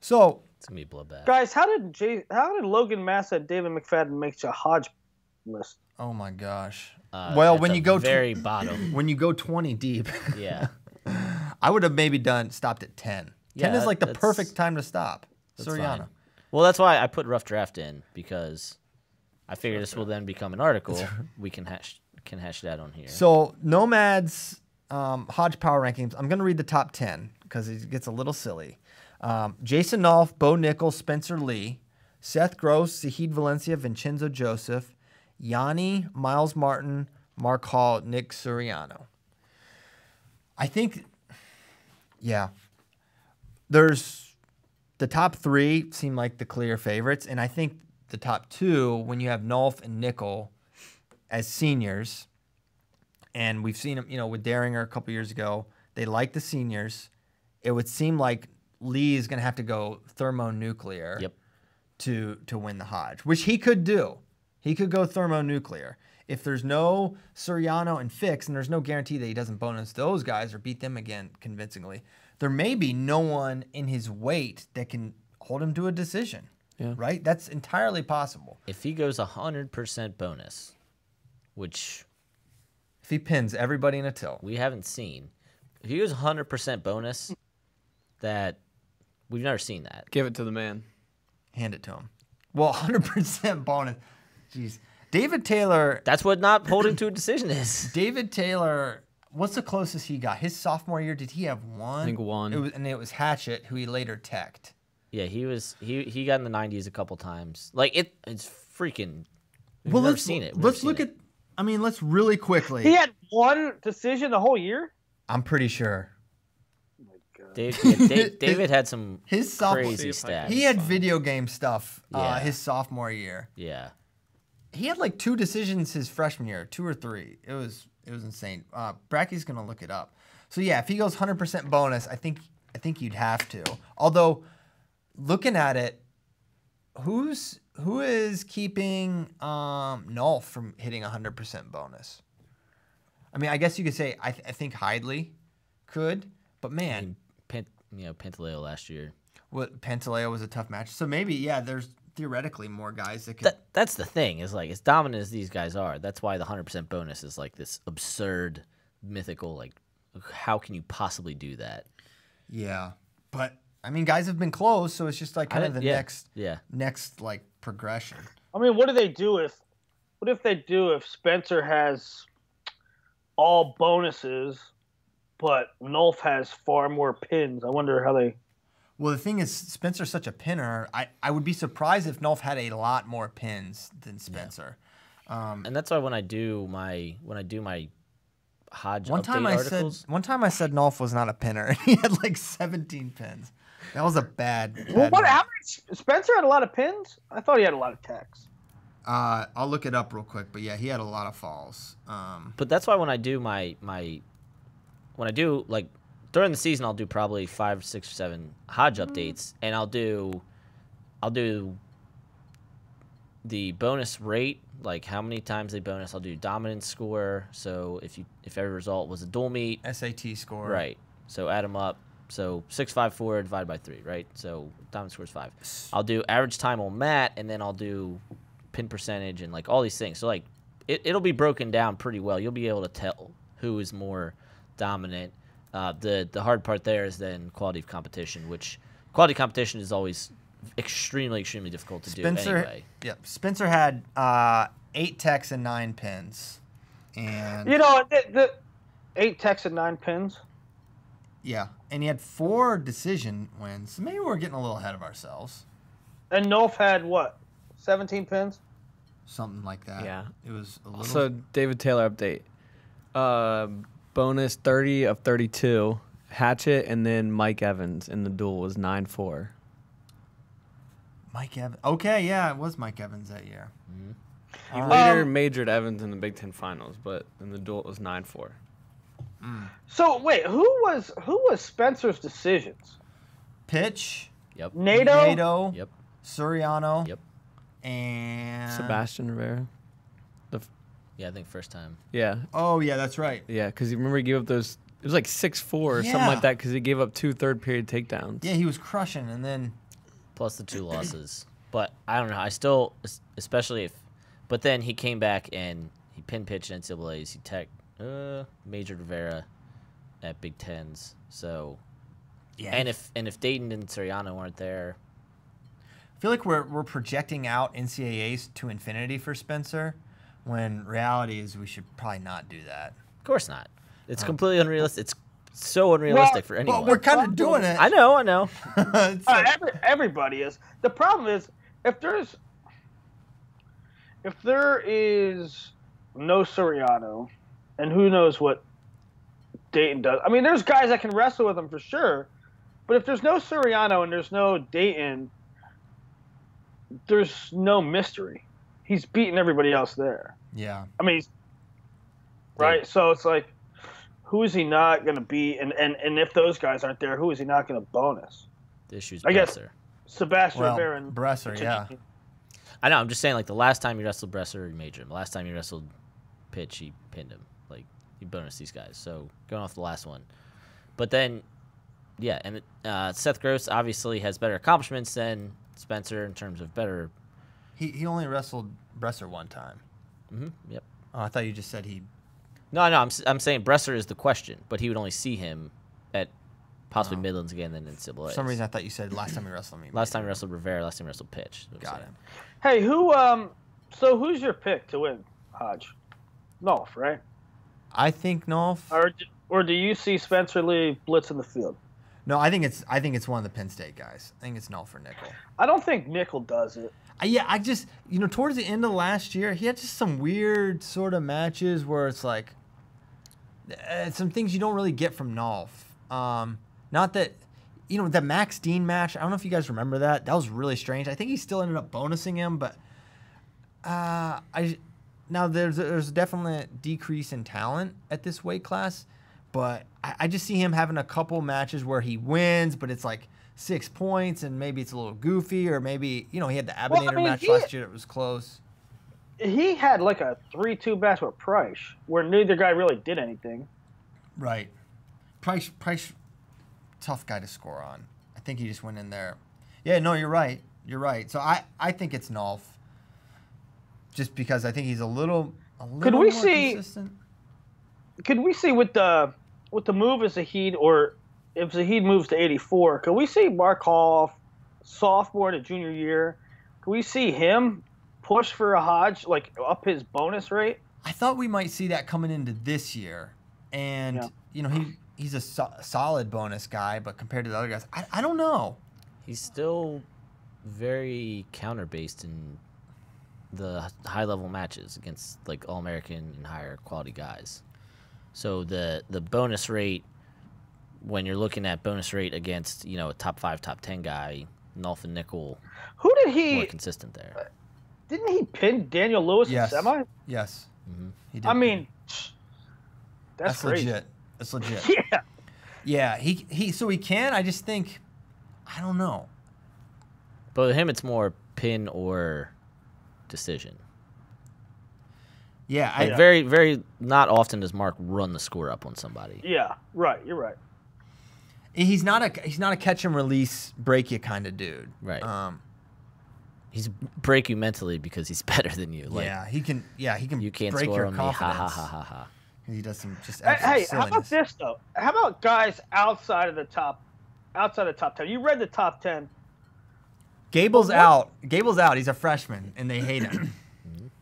So It's gonna be a bloodbath. Guys, how did Logan Massa and David McFadden make a Hodge list? oh my gosh. At when the you go very bottom. when you go 20 deep, Yeah. I would have maybe stopped at 10. 10 Yeah, is like the that's- perfect time to stop. That's Soriano. fine. Well, that's why I put rough draft in, because I figure this will then become an article. We can hash that on here. So Nomad's Hodge power rankings. I'm going to read the top 10 because it gets a little silly. Jason Nolf, Bo Nickel, Spencer Lee, Seth Gross, Zahid Valencia, Vincenzo Joseph, Yanni, Miles Martin, Mark Hall, Nick Suriano. I think, yeah, there's the top 3 seem like the clear favorites, and I think the top 2, when you have Nolf and Nickel as seniors, and we've seen them, with Daringer a couple years ago, they like the seniors. It would seem like Lee is going to have to go thermonuclear Yep. to win the Hodge, which he could do. He could go thermonuclear. If there's no Suriano and Fix, and there's no guarantee that he doesn't bonus those guys or beat them again convincingly, there may be no one in his weight that can hold him to a decision. Yeah. Right? That's entirely possible. If he goes 100% bonus, which If he pins everybody in a tilt. we haven't seen, if he goes 100% bonus, that we've never seen that. Give it to the man. Hand it to him. Well, 100% bonus. Jeez. David Taylor, That's what not holding to a decision is. what's the closest he got? His sophomore year, did he have one? I think one. It was Hatchet, who he later teched. Yeah, he got in the 90s a couple times. Like it's freaking. We've Well, never seen it. We've Let's never look seen at. Let's really quickly. He had one decision the whole year. I'm pretty sure. Oh my God. David had some his sophomore, crazy stats. he had video game stuff Yeah. his sophomore year. Yeah. He had like 2 decisions his freshman year, 2 or 3. It was insane. Bracky's gonna look it up. So yeah, if he goes 100% bonus, I think you'd have to. Although, looking at it, who is keeping Nolf from hitting 100% bonus? I mean, I guess you could say I think Hidley could, but man, Pantaleo last year. Pantaleo was a tough match. So maybe there's theoretically more guys that could. That's the thing, is like, as dominant as these guys are, that's why the 100% bonus is like this absurd, mythical, like, how can you possibly do that? Yeah, but I mean, guys have been close, so it's just like kind of the next like progression. I mean, what if Spencer has all bonuses, but Nolf has far more pins? I wonder how they. Well, the thing is, Spencer's such a pinner. I would be surprised if Nolf had a lot more pins than Spencer. Yeah. And that's why when I do my Hodge one update time articles, I said Nolf was not a pinner. He had like 17 pins. That was a bad. Well, what happened? Spencer had a lot of pins. I thought he had a lot of techs. I'll look it up real quick, but yeah, he had a lot of falls. But that's why when I do like during the season, I'll do probably 5, 6, or 7 Hodge updates, and I'll do the bonus rate, like how many times they bonus. I'll do dominance score. So if every result was a dual meet, SAT score, right? So add them up. So 654 divided by 3, right? So dominance score is 5. I'll do average time on mat, and then I'll do pin percentage and like all these things. So like it'll be broken down pretty well. You'll be able to tell who is more dominant. The hard part there is then quality of competition, which quality competition is always extremely difficult to do anyway. Yep. Spencer had 8 techs and 9 pins, and the 8 techs and 9 pins. Yeah, and he had 4 decision wins. So maybe we're getting a little ahead of ourselves. And Nolf had what? 17 pins? Something like that. Yeah. It was a little. So David Taylor update. Bonus 30 of 32. Hatchet and then Mike Evans in the duel was 9-4. Mike Evans. Okay, yeah, it was Mike Evans that year. Mm-hmm. He later majored Evans in the Big Ten Finals, but in the duel it was 9-4. So wait, who was Spencer's decisions? Pitch. Yep. NATO. Yep. Suriano. Yep. And Sebastian Rivera. Yeah, I think first time. Yeah. Oh yeah, that's right. Yeah, because you remember he gave up those. It was like 6-4 or something like that because he gave up 2 third-period takedowns. Yeah, he was crushing, and then Plus the 2 losses. But I don't know. I still, especially if, but then he came back and he pin pitched NCAAs. He majored Rivera at Big Tens. So, yeah. And if Dayton and Soriano weren't there, I feel like we're projecting out NCAAs to infinity for Spencer, when reality is we should probably not do that. of course not. It's completely unrealistic. It's so unrealistic for anyone. Well, we're kind of doing it. I know. It's like- Everybody is. The problem is if there is no Soriano, and who knows what Dayton does. I mean, there's guys that can wrestle with him for sure, but if there's no Soriano and there's no Dayton, there's no mystery. He's beating everybody else there. Yeah. I mean, right? So it's like, who is he not going to beat? And if those guys aren't there, who is he not going to bonus? The issue's I guess Bresser. Sebastian Well, Rivera and Bresser, yeah. I know. I'm just saying, like, the last time you wrestled Bresser, you majored him. The last time you wrestled Pitch, he pinned him. Like, he bonused these guys. So, going off the last one. But then, yeah, and Seth Gross obviously has better accomplishments than Spencer in terms of better. He only wrestled Bresser one time. Mm-hmm, yep. Oh, I thought you just said he. No, I'm saying Bresser is the question, but he would only see him at possibly Midlands again, then in NCAA. For some reason, I thought you said last time he wrestled me. Last time he wrestled Rivera, last time he wrestled Pitch. Got it. Hey, so who's your pick to win, Hodge? Nolf, right? I think Nolf. Or do you see Spencer Lee blitz in the field? No, I think it's one of the Penn State guys. I think it's Nolf or Nickel. I don't think Nickel does it. I just, towards the end of last year, he had just some weird sort of matches where it's like some things you don't really get from Nolf. Not that the Max Dean match, I don't know if you guys remember that. That was really strange. I think he still ended up bonusing him, but now there's definitely a decrease in talent at this weight class, but I just see him having a couple matches where he wins, but it's like 6 points, and maybe it's a little goofy, or maybe, he had the Abinator match last year that was close. He had like a 3-2 match with Price, where neither guy really did anything. Right. Price, tough guy to score on. I think he just went in there. Yeah, no, you're right. You're right. So I think it's Nolf, just because I think he's a little more consistent. Could we see with the move of Zahid, or if Zahid moves to 84, could we see Mark Hall, sophomore to junior year, could we see him push for a Hodge, like up his bonus rate? I thought we might see that coming into this year, and he's a solid bonus guy, but compared to the other guys, I don't know. He's still very counter-based in the high-level matches against like All-American and higher quality guys. So the bonus rate, when you're looking at bonus rate against a top 5, top 10 guy, Nolf and Nickel, who did he more consistent there? Didn't he pin Daniel Lewis in semi? Yes. Mm-hmm. He did. I mean, that's crazy. Legit. That's legit. Yeah. Yeah. He can. I just think, I don't know. But with him, it's more pin or decision. Yeah. Very, very not often does Mark run the score up on somebody. Yeah. Right. You're right. He's not a catch and release, break you kind of dude. Right. He's break you mentally because he's better than you. Like, he can. You can't break score your on confidence. me. Ha ha ha ha ha. He does some just Hey, silliness. how about this though? How about guys outside of the top 10? You read the top 10. Gable's out. He's a freshman, and they hate him.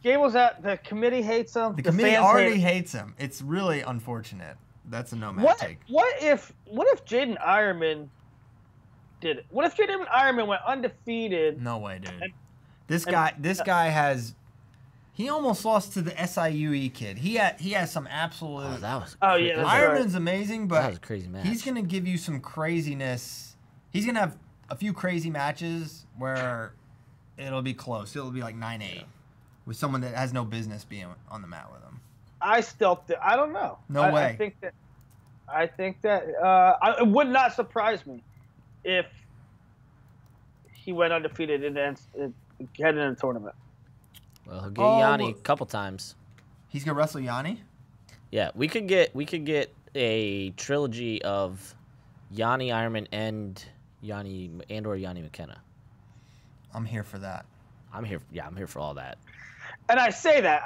Gable's out. The committee hates him. The committee already hate hates him. It's really unfortunate. That's a nomad take. What if Jaden Ironman did it? What if Jaden Ironman went undefeated? No way, dude. This guy has. He almost lost to the SIUE kid. He has some absolute. Oh, that was. Oh yeah, that's Ironman's right. amazing, but that was a crazy match. he's gonna give you some craziness. He's gonna have a few crazy matches where it'll be close. It'll be like 9-8 with someone that has no business being on the mat with him. I don't know. No way. I think that it would not surprise me if he went undefeated and headed in the tournament. Well, he'll get Yanni a couple times. He's gonna wrestle Yanni? Yeah, we could get a trilogy of Yanni Ironman and Yanni McKenna. I'm here for that. I'm here for all that. And I say that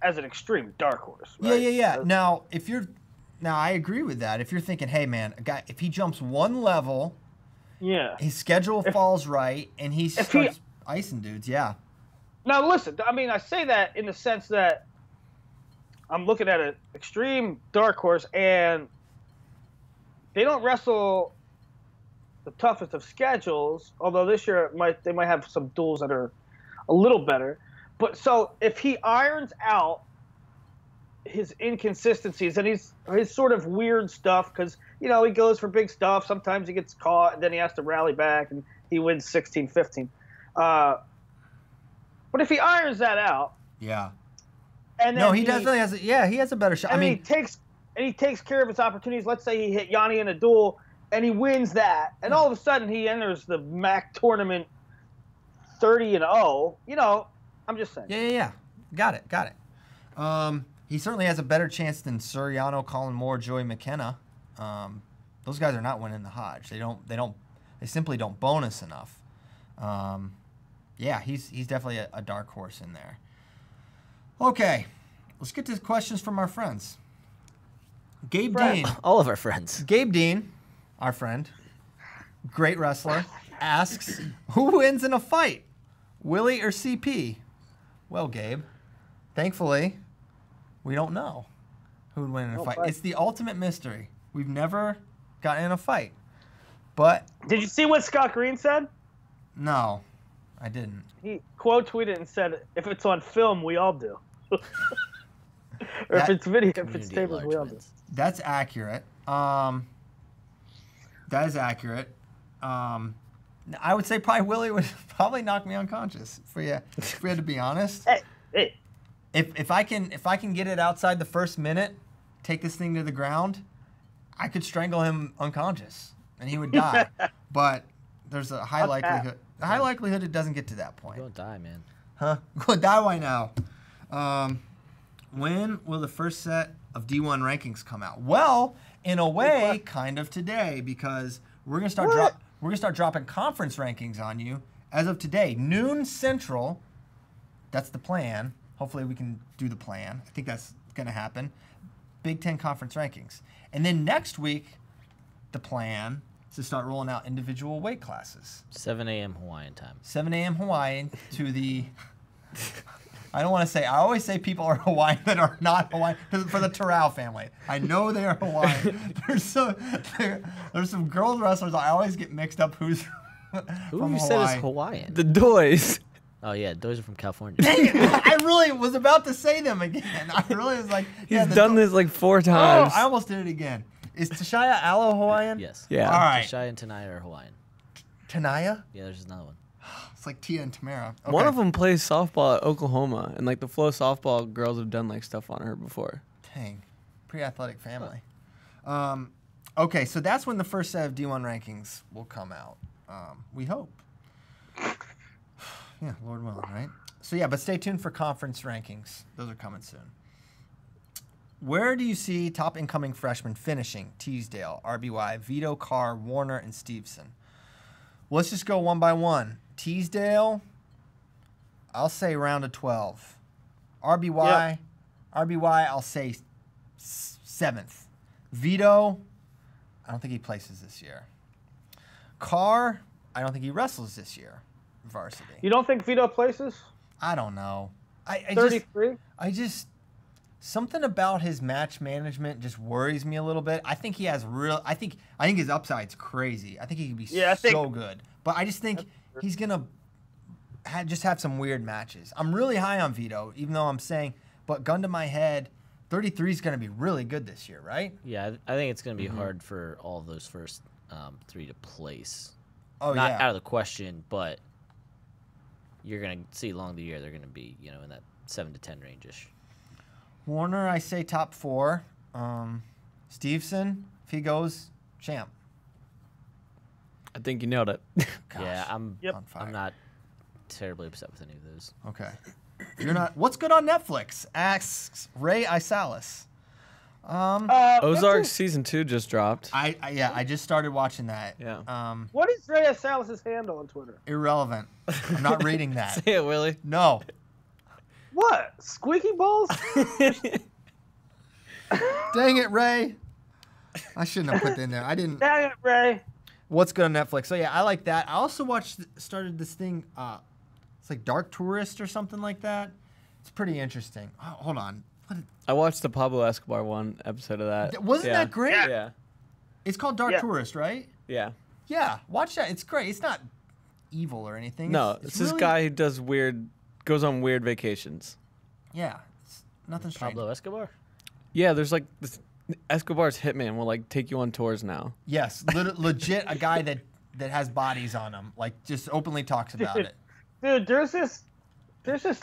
as an extreme dark horse. Right? Yeah. Now I agree with that. If you're thinking, hey man, a guy, if he jumps one level, his schedule falls right, and he starts icing dudes, yeah. Now listen, I mean, I say that in the sense that I'm looking at an extreme dark horse, and they don't wrestle the toughest of schedules. Although this year they might have some duels that are a little better. But so if he irons out his inconsistencies and his sort of weird stuff, because he goes for big stuff. Sometimes he gets caught, and then he has to rally back, and he wins 16-15. But if he irons that out, yeah, and then he definitely has. He has a better shot. And he takes care of his opportunities. Let's say he hit Yanni in a duel, and he wins that, and all of a sudden he enters the MAC tournament 30-0. I'm just saying. Yeah. Got it. He certainly has a better chance than Suriano, Colin Moore, Joey McKenna. Those guys are not winning the Hodge. They simply don't bonus enough. Yeah, he's definitely a dark horse in there. Okay, let's get to questions from our friends. Gabe Dean. All of our friends. Gabe Dean, our friend, great wrestler, asks, who wins in a fight, Willie or CP? Well, Gabe, thankfully, we don't know who would win in a fight. It's the ultimate mystery. We've never gotten in a fight. But did you see what Scott Green said? No, I didn't. He quote tweeted and said, "If it's on film, we all do." Or if it's video, if it's tables, we all do. That's accurate. That is accurate. I would say probably Willie would probably knock me unconscious if we had to be honest. Hey. If I can get it outside the first minute, take this thing to the ground, I could strangle him unconscious and he would die. But there's a high likelihood. The high likelihood it doesn't get to that point. Don't die, man. Huh? Go die why now? When will the first set of D1 rankings come out? Well, in a way, kind of today, because we're gonna start dropping conference rankings on you as of today, noon Central. That's the plan. Hopefully, we can do the plan. I think that's gonna happen. Big Ten conference rankings, and then next week, the plan is to start rolling out individual weight classes. 7 a.m. Hawaiian time. 7 a.m. Hawaiian to the. I don't want to say. I always say people are Hawaiian that are not Hawaiian for the Terrell family. I know they are Hawaiian. There's some girls wrestlers I always get mixed up who's Who from you Hawaii. said is Hawaiian? The Doys. Oh yeah, those are from California. Dang it, I really was about to say them again. I really was like, He's done this like 4 Oh, times. I almost did it again. Is Tashaya Aloe Hawaiian? Yes. Yeah. All right. Shai and Tanaya are Hawaiian. Tanaya? Yeah, there's another one. It's like Tia and Tamara. Okay. One of them plays softball at Oklahoma, and like the Flo softball girls have done like stuff on her before. Dang. Pretty athletic family. Okay, so that's when the first set of D1 rankings will come out. We hope. Yeah, Lord willing, right? So yeah, but stay tuned for conference rankings. Those are coming soon. Where do you see top incoming freshmen finishing? Teasdale, RBY, Vito, Carr, Warner, and Stevenson. Well, let's just go one by one. Teasdale, I'll say round of 12. RBY, I'll say 7th. Vito, I don't think he places this year. Carr, I don't think he wrestles this year. Varsity. You don't think Vito places? I don't know. I 33? just something about his match management just worries me a little bit. I think he has I think his upside's crazy. I think he could be so good. But I just think he's gonna just have some weird matches. I'm really high on Vito, even though I'm saying, but gun to my head, 33 is gonna be really good this year, right? Yeah, I think it's going to be hard for all of those first 3 to place. Oh Not yeah. out of the question, but you're going to see along the year they're going to be, in that 7 to 10 range-ish. Warner, I say top 4. Stevenson, if he goes, champ. I think you nailed it. Gosh, Yeah, I'm on fire. I'm not terribly upset with any of those. Okay. You're not. What's good on Netflix? Asks Ray Isalis. Ozark season 2 just dropped. I just started watching that. Yeah. What is Rhea Salas' handle on Twitter? Irrelevant. I'm not reading that. Say it, Willie. No. What? Squeaky balls? Dang it, Ray. I shouldn't have put that in there. I didn't. Dang it, Ray. What's good on Netflix? So yeah, I like that. I also started this thing. It's like Dark Tourist or something like that. It's pretty interesting. Oh, hold on. I watched the Pablo Escobar one episode of that. Wasn't that great? Yeah. It's called Dark Yeah. Tourist, right? Yeah. Yeah, watch that. It's great. It's not evil or anything. No, it's this really- guy who goes on weird vacations. Yeah, it's nothing strange. Pablo Escobar? Yeah, there's like this Escobar's hitman will like take you on tours now. Yes, legit a guy that has bodies on him, like just openly talks about it. Dude, there's this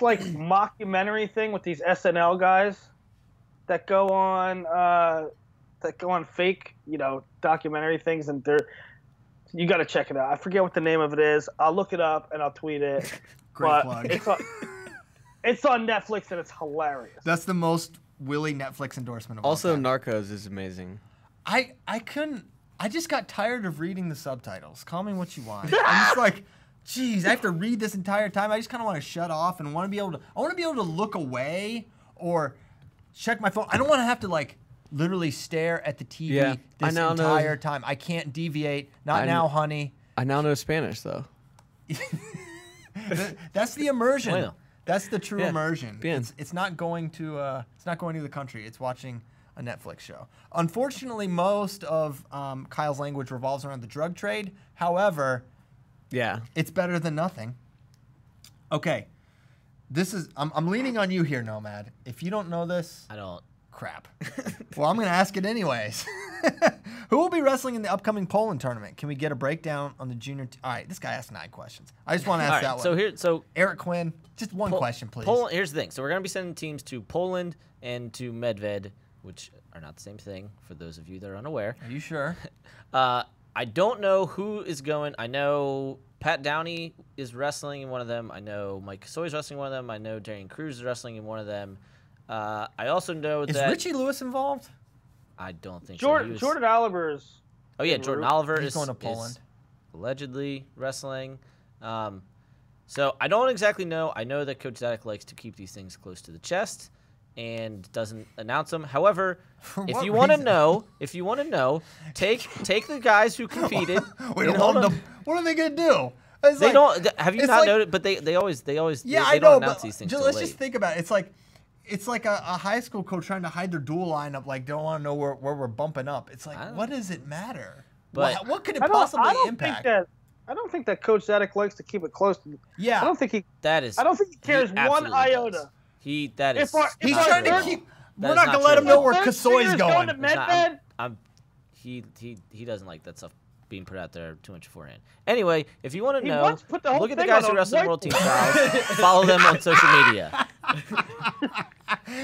like mockumentary thing with these SNL guys that go on fake, documentary things, and you got to check it out. I forget what the name of it is. I'll look it up and I'll tweet it. Great But plug. It's on Netflix and it's hilarious. That's the most Willie Netflix endorsement of Also, all time. Narcos is amazing. I just got tired of reading the subtitles. Call me what you want. I'm just like, geez, I have to read this entire time. I just kind of want to shut off and want to be able to look away or check my phone. I don't want to have to like literally stare at the TV this entire time. I can't deviate. Not now, honey. I now know Spanish though. That's the immersion. Bueno. That's the true immersion. Bien. It's not going to the country. It's watching a Netflix show. Unfortunately, most of Kyle's language revolves around the drug trade. However, Yeah. it's better than nothing. Okay, I'm leaning on you here, Nomad. If you don't know this, I don't. crap. Well, I'm gonna ask it anyways. Who will be wrestling in the upcoming Poland tournament? Can we get a breakdown on the junior? All right, this guy asked 9 questions. I just want to ask that one. So Eric Quinn, just one question, please. Poland. Here's the thing. So we're gonna be sending teams to Poland and to Medved, which are not the same thing. For those of you that are unaware. Are you sure? I don't know who is going. I know Pat Downey is wrestling in one of them. I know Mike Kasoy's wrestling in one of them. I know Darian Cruz is wrestling in one of them. I also know Is that Richie Lewis involved? I don't think Jordan so. Oliver's. Oh yeah, Jordan Oliver He's is going to Poland. Allegedly wrestling. So I don't exactly know. I know that Coach Zedek likes to keep these things close to the chest and doesn't announce them. However, if you want to know, take the guys who competed. We don't want them. What are they gonna do? It's They like, don't. Have you it's not like- noticed? But they always. Yeah, they I don't know. announce But these things just, till let's late. just think about it. It's like a high school coach trying to hide their dual lineup. Like, don't want to know where we're bumping up. It's like, what does it matter? But- what could it possibly impact? I don't think that Coach Zedek likes to keep it close to. Yeah. I don't think he cares one absolutely iota. does. That is. He's not trying to true. keep. That We're is not not gonna let true. him know where Third Kasoy's stringer's going. to It's not- Medved. He doesn't like that stuff being put out there too much beforehand. Anyway, if you want to He know, once put the whole look at the thing guys on who a wrestle in World Team whiteboard. Trials. Follow them on social media.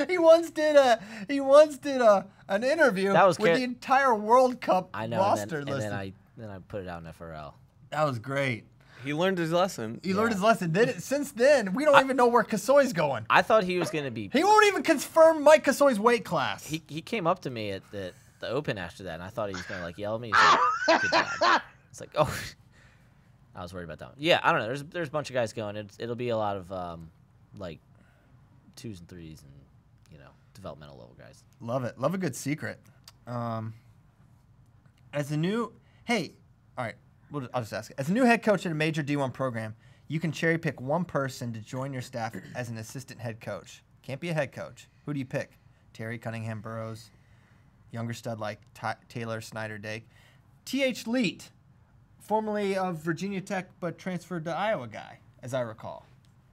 He once did an interview That was with the entire World Cup I know. roster And listed. then I put it out in FRL. That was great. He learned his lesson. He learned his lesson. Since then, we don't even know where Kasoy's going. I thought he was going to be. He won't even confirm Mike Kasoy's weight class. He came up to me at the Open after that, and I thought he was going to like yell at me. He's like, "Good job." It's like, oh, I was worried about that one. Yeah, I don't know. There's a bunch of guys going. It'll be a lot of like 2s and 3s and developmental level guys. Love it. Love a good secret. As a new, hey, all right, I'll just ask. As a new head coach at a major D1 program, you can cherry pick one person to join your staff as an assistant head coach. Can't be a head coach. Who do you pick? Terry Cunningham Burrows, younger stud like Taylor Snyder Dake, T.H. Leet, formerly of Virginia Tech but transferred to Iowa guy, as I recall.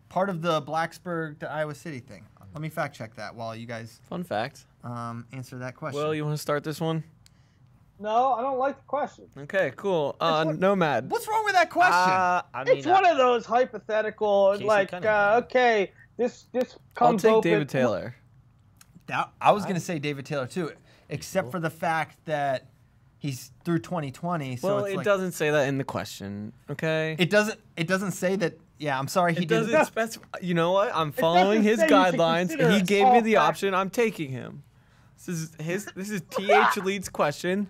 Part of the Blacksburg to Iowa City thing. Let me fact check that while you guys Fun fact. answer that question. Will, you want to start this one? No, I don't like the question. Okay, cool. Nomad. What's wrong with that question? I mean, It's one of those hypothetical, Casey like, Cunningham. okay, this I'll comes take open. David Taylor. I was going to say David Taylor too, except for the fact that he's through 2020. So Well, it's it like, doesn't say that in the question. Okay. It doesn't say that. Yeah, I'm sorry. He It didn't. doesn't specify. You know what? I'm following his say you should guidelines. consider He it gave all me the facts. option. I'm taking him. This is T.H. Lead's question.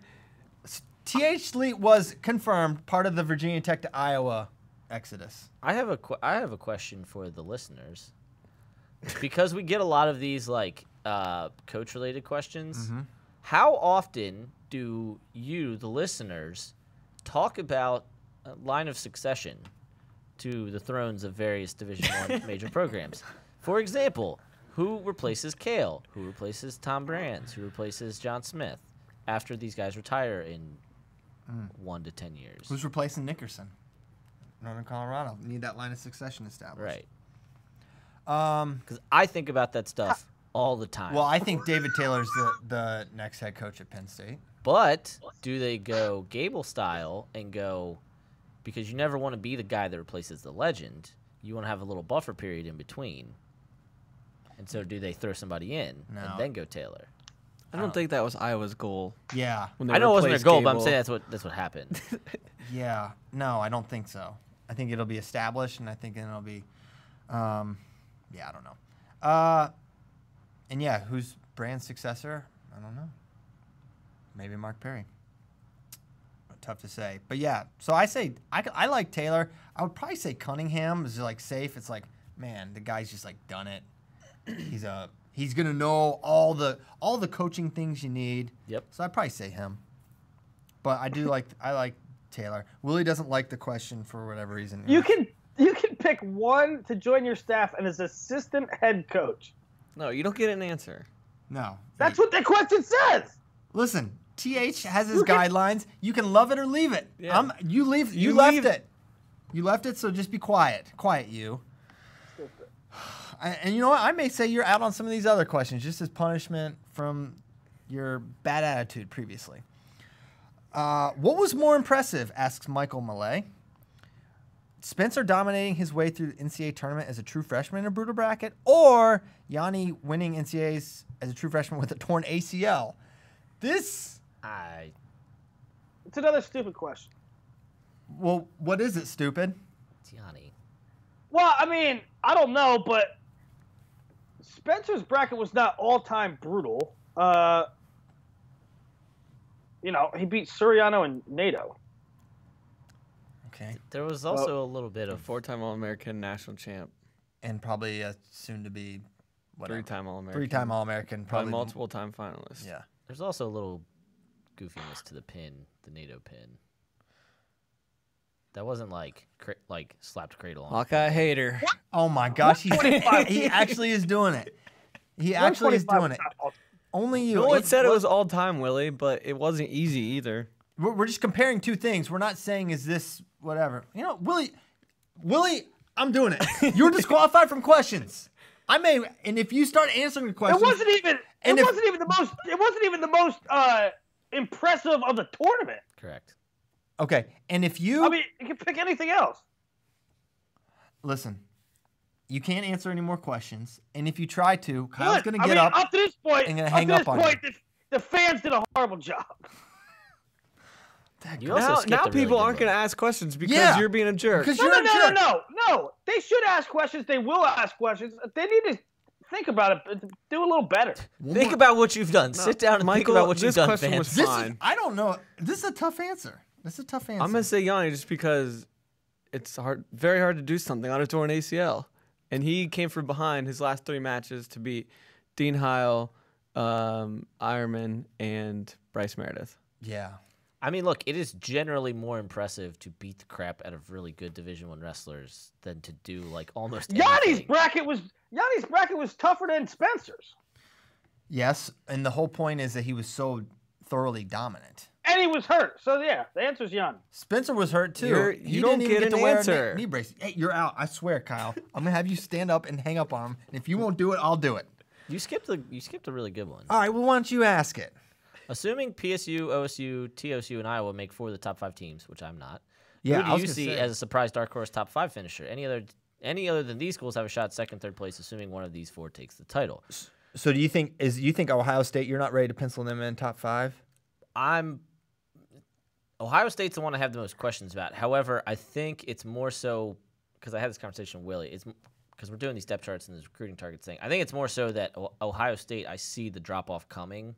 T.H. Leet was confirmed part of the Virginia Tech to Iowa exodus. I have a question for the listeners, because we get a lot of these like coach related questions. How often do you, the listeners, talk about a line of succession to the thrones of various Division I major programs? For example, who replaces Kale? Who replaces Tom Brands? Who replaces John Smith after these guys retire in 1 to 10 years? Who's replacing Nickerson? Northern Colorado. Need that line of succession established. Right. Because I think about that stuff all the time. Well, I think David Taylor's the next head coach at Penn State. But do they go Gable style and go, because you never want to be the guy that replaces the legend. You want to have a little buffer period in between. And so do they throw somebody in and then go Taylor? I don't think that was Iowa's goal. Yeah. When they I know it wasn't their replaced goal, but I'm Gable. saying that's what happened. Yeah. No, I don't think so. I think it'll be established, and I think it'll be, yeah, I don't know. And yeah, who's Brand's successor? I don't know. Maybe Mark Perry. Tough to say. But yeah, so I say, I like Taylor. I would probably say Cunningham is like safe. It's like, man, the guy's just like done it. He's gonna know all the coaching things you need. Yep. So I'd probably say him. But I like Taylor. Willie doesn't like the question for whatever reason. You can pick one to join your staff and as assistant head coach. No, you don't get an answer. No. That's what the question says. Listen, TH has his guidelines. You can love it or leave it. Yeah. You left leave- it. You left it, so just be quiet. Quiet you. And you know what? I may say you're out on some of these other questions just as punishment from your bad attitude previously. What was more impressive, asks Michael Malay. Spencer dominating his way through the NCAA tournament as a true freshman in a brutal bracket, or Yanni winning NCAAs as a true freshman with a torn ACL? It's another stupid question. Well, what is it, stupid? It's Yanni. Well, I mean, I don't know, but Spencer's bracket was not all-time brutal. He beat Suriano and NATO. Okay. There was also a little bit of 4-time All-American national champ. And probably soon to be whatever. 3-time All-American. 3-time All-American. Probably multiple-time finalist. Yeah. There's also a little goofiness to the pin, the NATO pin. That wasn't like slapped cradle on. Hawkeye hater. Oh my gosh, he actually is doing it. He actually is doing it. Only you. No one said it was all-time, Willie, but it wasn't easy either. We're just comparing two things. We're not saying is this whatever. Willie, I'm doing it. You're disqualified from questions. And if you start answering the questions, it wasn't even the most impressive of the tournament. Correct. Okay, and if you, you can pick anything else. Listen, you can't answer any more questions, and if you try to, Kyle's going to get up to this point, and going to hang up on you. The fans did a horrible job. Now people aren't going to ask questions because you're being a jerk. No. They should ask questions. They will ask questions. They need to think about it. Do a little better. Think about what you've done. Sit down and think about what you've done, fans. I don't know. This is a tough answer. I'm going to say Yanni just because it's very hard to do something on a torn ACL. And he came from behind his last 3 matches to beat Dean Heil, Ironman, and Bryce Meredith. Yeah. I mean, look, it is generally more impressive to beat the crap out of really good Division I wrestlers than to do almost Yanni's bracket was tougher than Spencer's. Yes, and the whole point is that he was so thoroughly dominant. And he was hurt. So yeah, the answer's Yanni. Spencer was hurt too. You don't get an answer. Knee brace. Hey, you're out. I swear, Kyle. I'm gonna have you stand up and hang up on him. And if you won't do it, I'll do it. You skipped a really good one. All right. Well, why don't you ask it? Assuming PSU, OSU, TOSU, and Iowa make 4 of the top 5 teams, which I'm not. Yeah, who do you see as a surprise dark horse top 5 finisher? Any other than these schools have a shot second, third place, assuming one of these 4 takes the title. So do you think Ohio State? You're not ready to pencil them in top 5? Ohio State's the one I have the most questions about. However, I think it's more so because I had this conversation with Willie. It's because we're doing these depth charts and this recruiting targets thing. I think it's more so that Ohio State, I see the drop off coming.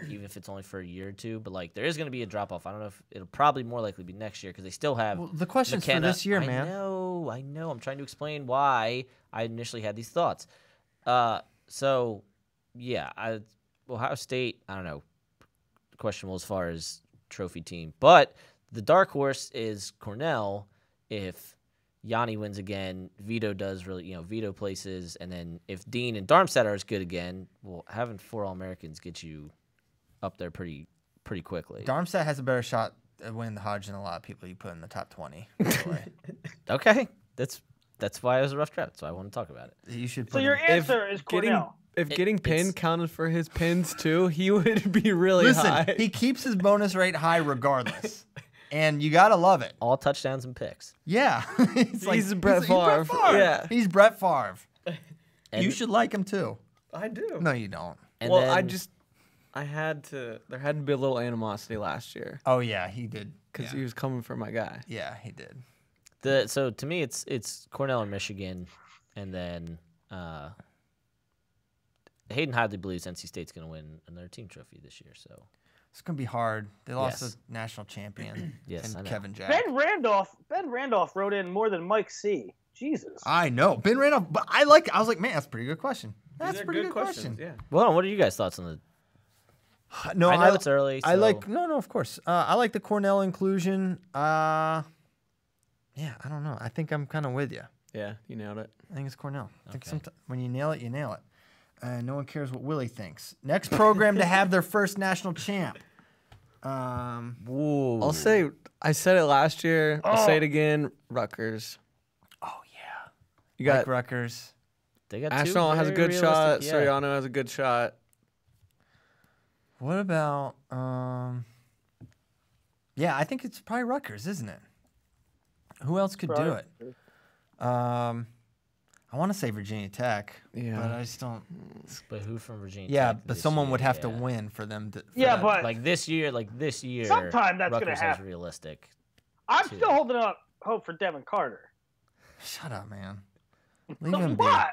Even if it's only for a year or 2, but there is going to be a drop off. I don't know if it'll probably more likely be next year because they still have. Well, the question's for this year, man. I know. I'm trying to explain why I initially had these thoughts. So yeah, Ohio State. I don't know. Questionable as far as trophy team, but the dark horse is Cornell. If Yanni wins again, Vito does really, Vito places, and then if Dean and Darmstadt are as good again, well, having 4 All-Americans gets you up there pretty quickly. Darmstadt has a better shot at winning the Hodge than a lot of people you put in the top 20. Okay, that's why it was a rough draft. So I want to talk about it. You should. So your answer is Cornell. If getting pinned counted for his pins too, he would be really high. Listen, he keeps his bonus rate high regardless. And you gotta love it. All touchdowns and picks. Yeah, he's Brett Favre. Yeah, he's Brett Favre. You should like him too. I do. No, you don't. And I had to. There had to be a little animosity last year. Oh yeah, he did. Because he was coming for my guy. Yeah, he did. So to me, it's Cornell and Michigan, and then Hayden Hadley believes NC State's going to win another team trophy this year. So it's going to be hard. They lost the national champion. Yes, and Kevin Jack. Ben Randolph wrote in more than Mike C. Jesus. I know. Ben Randolph, but I was like, man, that's a pretty good question. That's a pretty good question. Yeah. Well, what are you guys' thoughts on the? No, I know it's early. I like no, of course. I like the Cornell inclusion. Yeah, I don't know. I think I'm kind of with you. Yeah, you nailed it. I think it's Cornell. I think when you nail it, you nail it. No one cares what Willie thinks. Next program to have their first national champ. I'll say, I said it last year. I'll say it again. Rutgers. Oh yeah, you got Rutgers. They got Ashton has a good shot. Soriano has a good shot. What about Yeah, I think it's probably Rutgers, isn't it? Who else could do it? I want to say Virginia Tech, Yeah. but I just don't. But who from Virginia Yeah, Tech but this someone year? would have to Yeah. win for them to. Yeah, that. but Like this year, sometime that's Rutgers gonna is happen. realistic. I'm too. still holding out hope for Devin Carter. Shut up, man. Leave him be. What?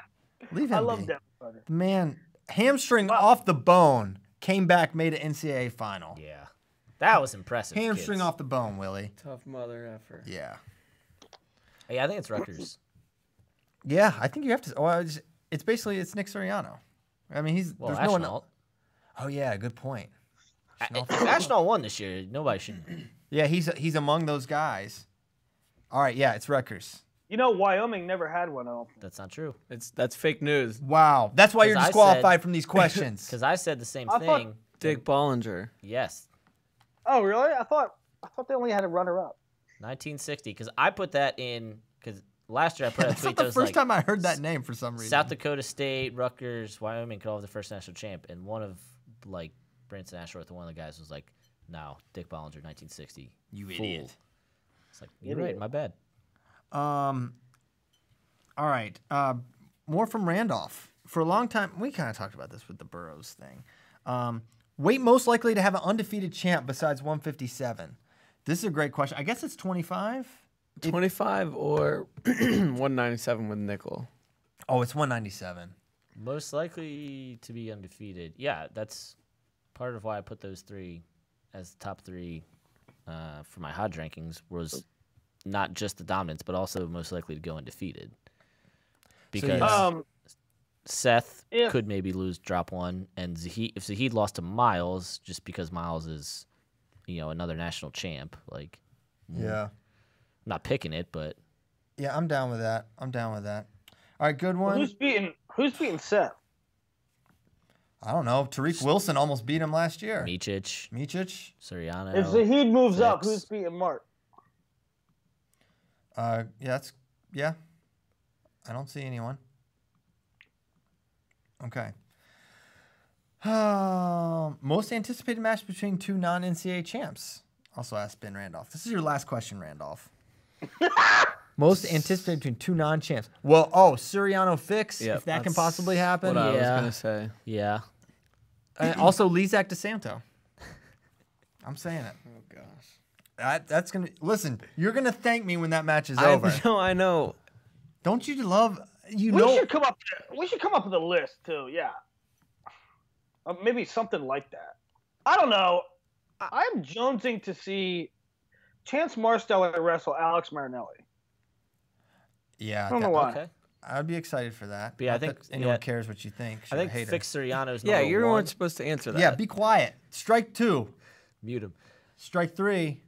Leave him I love be. Devin Carter. The man, hamstring off the bone, came back, made an NCAA final. Yeah, that was impressive. Hamstring kids. off the bone, Willie. Tough mother effer. Yeah. Yeah, I think it's Rutgers. Yeah, I think you have to. Well, it's basically Nick Sirianno. I mean, Well, there's no one. Ashnault. Oh yeah, good point. Ashnault won this year. Nobody should. Yeah, he's among those guys. All right, yeah, it's Rutgers. You know, Wyoming never had one. I don't think. That's not true. That's fake news. Wow, that's why you're 'Cause I disqualified said- from these questions. Because I said the same I thought- thing. Dick Bollinger. Yes, Oh, really? I thought they only had a runner-up. 1960. Because I put that in. Because last year I put a That's tweet not that the was first like time I heard that name for some reason. South Dakota State, Rutgers, Wyoming could all have the first national champ, and one of like Branson Ashworth, one of the guys was like, "No, Dick Bollinger, 1960." You Fool. idiot. It's like you're right. My bad. All right. More from Randolph. For a long time, we kind of talked about this with the Burroughs thing. Weight most likely to have an undefeated champ besides 157. This is a great question. I guess it's 25. 25 or 197 with nickel. Oh, it's 197. Most likely to be undefeated. Yeah, that's part of why I put those three as the top three for my Hodge rankings was not just the dominance, but also most likely to go undefeated. Because Seth If- could maybe drop one, and if Zahid lost to Miles, just because Miles is, another national champ, like, Yeah. I'm not picking it, but Yeah, I'm down with that. All right, good one. Who's beating Seth? I don't know. Tariq Wilson almost beat him last year. Mičić, Mičić? Suriano. If Zahid moves up, Fix. who's beating Mark? Yeah. I don't see anyone. Okay. Most anticipated match between two non-NCAA champs. Also asked Ben Randolph. This is your last question, Randolph. Most anticipated between two non-champs. Well, Suriano Fix, Yep, if that can that's possibly happen. What I was Yeah. gonna say. Yeah. And also Lizak DeSanto. I'm saying it. Oh gosh. That's gonna listen. You're gonna thank me when that match is over. I know. Don't you love? You We know. should come up. We should come up with a list too. Yeah. Maybe something like that. I don't know. I'm jonesing to see Chance Marsteller wrestle Alex Marinelli. Yeah, I don't know why. Okay. I'd be excited for that. But yeah, I Not think- that anyone yeah. cares what you think. I think hater. Fix Suriano's Yeah, number you one. weren't supposed to answer that. Yeah, be quiet. Strike 2. Mute him. Strike 3.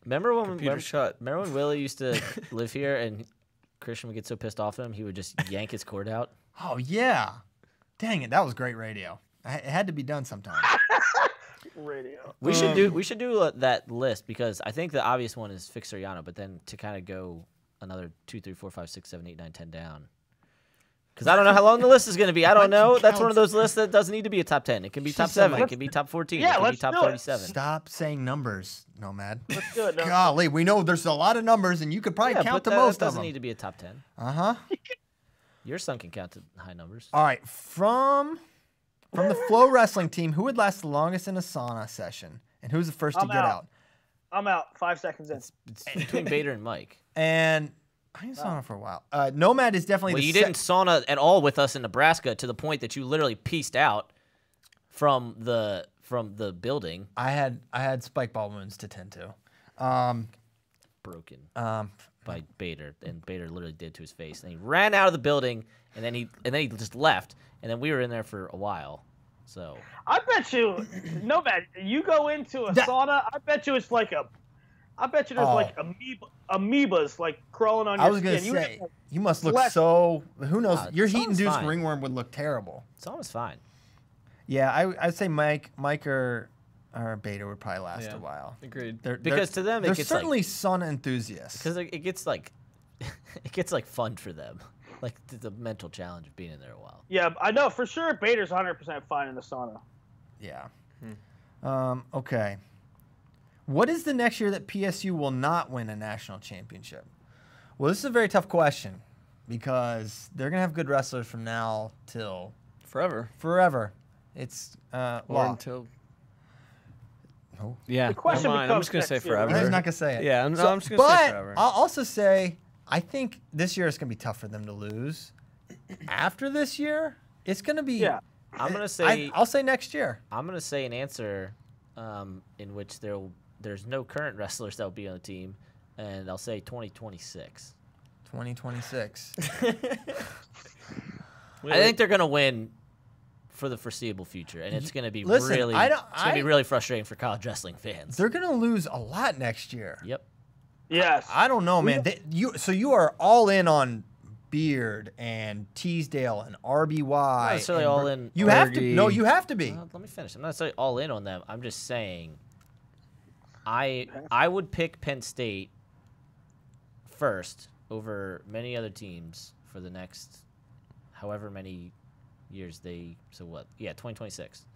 Remember when Computer shut. Remember when Willie used to live here and Christian would get so pissed off at him he would just yank his cord out? Oh yeah. Dang it, that was great radio. It had to be done sometime. Radio. We should do that list because I think the obvious one is Fix Suriano, but then to kind of go another 2, 3, 4, 5, 6, 7, 8, 9, 10 down. Because I don't know how long the list is going to be. I don't know. That's one of those lists that doesn't need to be a top 10. It can be top 7. It can be top 14. Yeah, it can be let's top do it. 37. Stop saying numbers, Nomad. Let's do it. No. Golly, we know there's a lot of numbers, and you could probably Yeah, count but to that most of doesn't them. need to be a top 10. Your son can count to high numbers. All right, from the Flow Wrestling team, who would last the longest in a sauna session, and who's the first to I'm get out? I'm out. 5 seconds in. It's between Bader and Mike. And I didn't sauna for a while. Nomad is definitely Well, the you didn't sauna at all with us in Nebraska to the point that you literally pieced out from the building. I had spike ball wounds to tend to. Broken by Bader, and Bader literally did to his face. And he ran out of the building, and then he just left, and then we were in there for a while. So I bet you, Nomad, you go into a sauna. I bet you it's like there's like amoebas like crawling on your I was gonna skin. say you must look flesh. so. Who knows? Nah, Your sauna's heat-induced fine. ringworm would look terrible. it's almost fine. Yeah, I'd say Mike or Beta would probably last Yeah. a while. Agreed. Because to them, it they're gets certainly sauna enthusiasts. Because it gets like it gets like fun for them, like the mental challenge of being in there a while. Yeah, I know for sure. Bader's 100% fine in the sauna. Yeah. Okay. What is the next year that PSU will not win a national championship? Well, this is a very tough question because they're going to have good wrestlers from now till forever. It's Or law. until. No. Yeah, The question never mind. I'm becomes just gonna say next year, forever. right? He's not going to say it. Yeah, I'm just gonna say But forever. I'll also say I think this year is going to be tough for them to lose. After this year, it's going to be. Yeah. I'm gonna say I'll say next year. I'm gonna say an answer in which there's no current wrestlers that will be on the team, and I'll say 2026. 2026. I think they're gonna win for the foreseeable future, and it's gonna be really frustrating for college wrestling fans. They're going to lose a lot next year. Yep. Yes. I don't know, man. So you are all in on Beard and Teasdale and RBY. Not necessarily and all in. You have to. Berge. No, you have to be. Let me finish. I'm not necessarily all in on them. I'm just saying, I would pick Penn State first over many other teams for the next however many years they. So what? Yeah, 2026.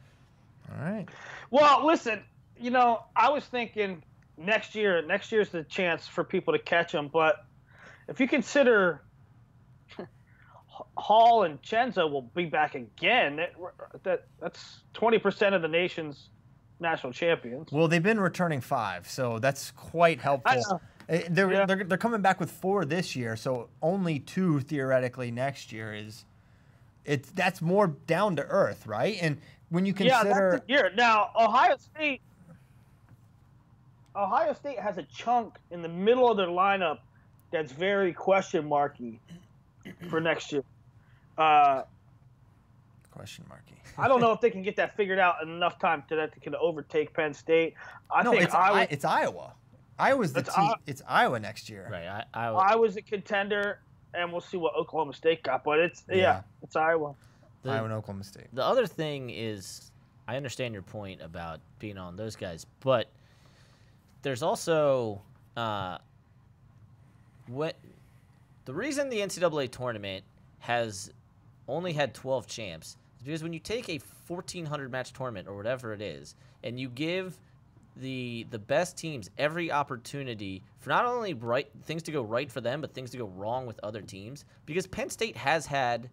All right. Well, listen, I was thinking next year's the chance for people to catch them, but if you consider Hall and Chenza will be back again, that's 20% of the nation's national champions. Well, they've been returning 5, so that's quite helpful. They're coming back with 4 this year, so only 2 theoretically next year is. That's more down to earth, right? And when you consider, that's the year. Now Ohio State has a chunk in the middle of their lineup that's very question marky for next year. question marky. I don't know if they can get that figured out in enough time to that they can overtake Penn State. It's Iowa. It's Iowa next year. Right. Iowa's a contender, and we'll see what Oklahoma State got. But it's Iowa. Iowa and Oklahoma State. The other thing is, I understand your point about being on those guys, but there's also the reason the NCAA tournament has only had 12 champs is because when you take a 1,400 match tournament or whatever it is, and you give the best teams every opportunity for not only things to go right for them, but things to go wrong with other teams, because Penn State has had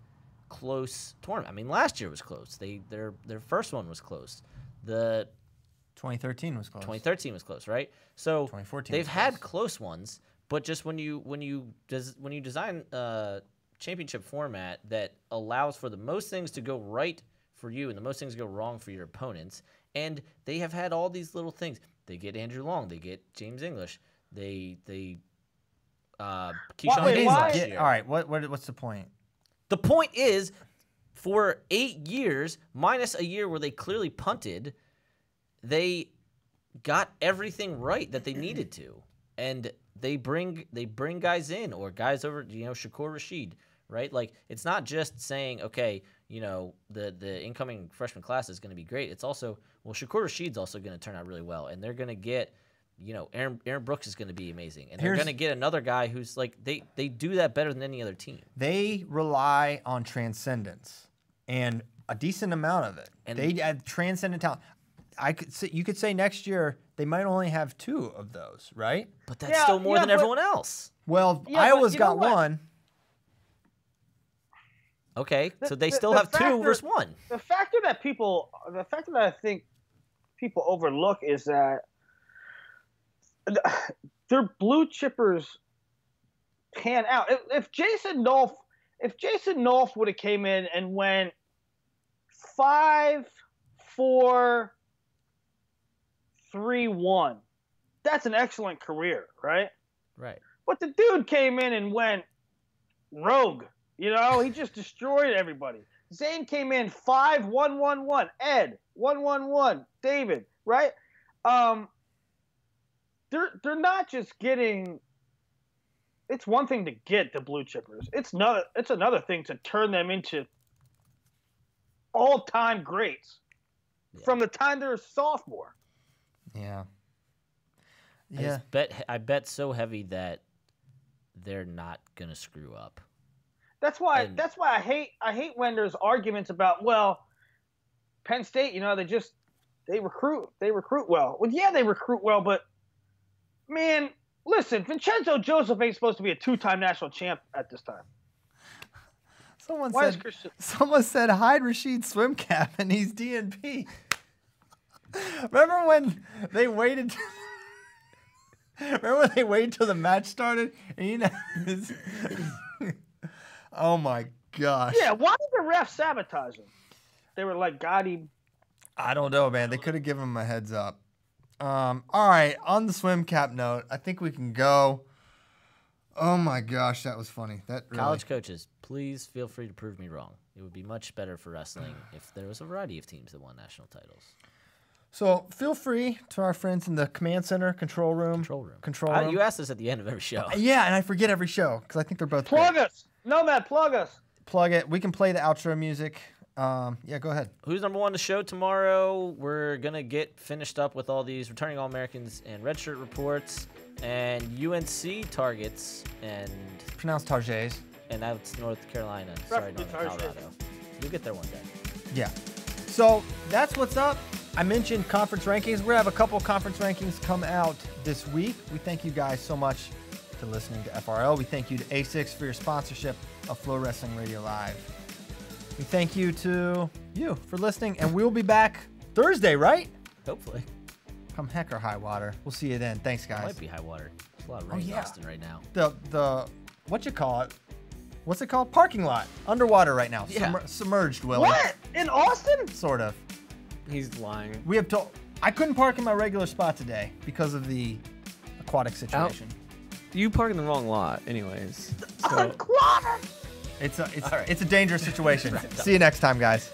close tournament. I mean, last year was close. Their first one was close. The 2013 was close. 2013 was close, right? So 2014 they've was had close ones, but just when you design a championship format that allows for the most things to go right for you and the most things to go wrong for your opponents, and they have had all these little things. They get Andrew Long, they get James English, they Keyshawn Davis last year. All right, what's the point? The point is, for 8 years, minus a year where they clearly punted, they got everything right that they needed to, and they bring guys in or guys over. Shakur Rashid, right? Like, it's not just saying, okay, the incoming freshman class is going to be great. It's also, Shakur Rashid's also going to turn out really well, and they're going to get. Aaron Brooks is going to be amazing, and they're going to get another guy who's like they do that better than any other team. They rely on transcendence and a decent amount of it. And they add transcendent talent. You could say next year they might only have 2 of those, right? But that's still more than everyone else. Well, Iowa's got 1. Okay, so they still have 2 versus 1. The factor that I think people overlook is that their blue chippers pan out. If Jason Nolf would have came in and went 5-4-3-1, that's an excellent career, right? Right. But the dude came in and went rogue. He just destroyed everybody. Zane came in 5-1-1-1. Ed 1-1-1. David, right? They're not just getting. It's one thing to get the blue chippers. It's another thing to turn them into all-time greats from the time they're a sophomore. Yeah. I bet so heavy that they're not gonna screw up. That's why I hate when there's arguments about, well, Penn State, They recruit well. Well, yeah, they recruit well, but man, listen, Vincenzo Joseph ain't supposed to be a 2-time national champ at this time. Someone said hide Rashid swim cap and he's DNP. Remember when they waited? Remember when they waited till the match started? And oh my gosh. Yeah, why did the ref sabotage him? They were like, got him. I don't know, man. They could have given him a heads up. All right, on the swim cap note, I think we can go. Oh my gosh, that was funny. That really... College coaches, please feel free to prove me wrong. It would be much better for wrestling if there was a variety of teams that won national titles. So feel free to our friends in the command center, control room. You ask this at the end of every show. Yeah, and I forget every show because I think they're both plug great. us. Nomad, plug us. Plug it. We can play the outro music. Yeah, go ahead. Who's number one to show tomorrow? We're going to get finished up with all these returning All-Americans and redshirt reports and UNC targets and... Pronounced Targets. And that's North Carolina. Sorry, North Colorado. You'll get there one day. Yeah. So that's what's up. I mentioned conference rankings. We're going to have a couple conference rankings come out this week. We thank you guys so much for listening to FRL. We thank you to A6 for your sponsorship of FloWrestling Radio Live. We thank you to you for listening, and we'll be back Thursday, right? Hopefully. Come heck or high water. We'll see you then. Thanks, guys. It might be high water. There's a lot of rain in Austin right now. The what you call it? What's it called? Parking lot. Underwater right now. Yeah. Submerged, Willie. What? In Austin? Sort of. He's lying. We have told. I couldn't park in my regular spot today because of the aquatic situation. You park in the wrong lot, anyways. So. Aquatic. It's a dangerous situation. See you next time, guys.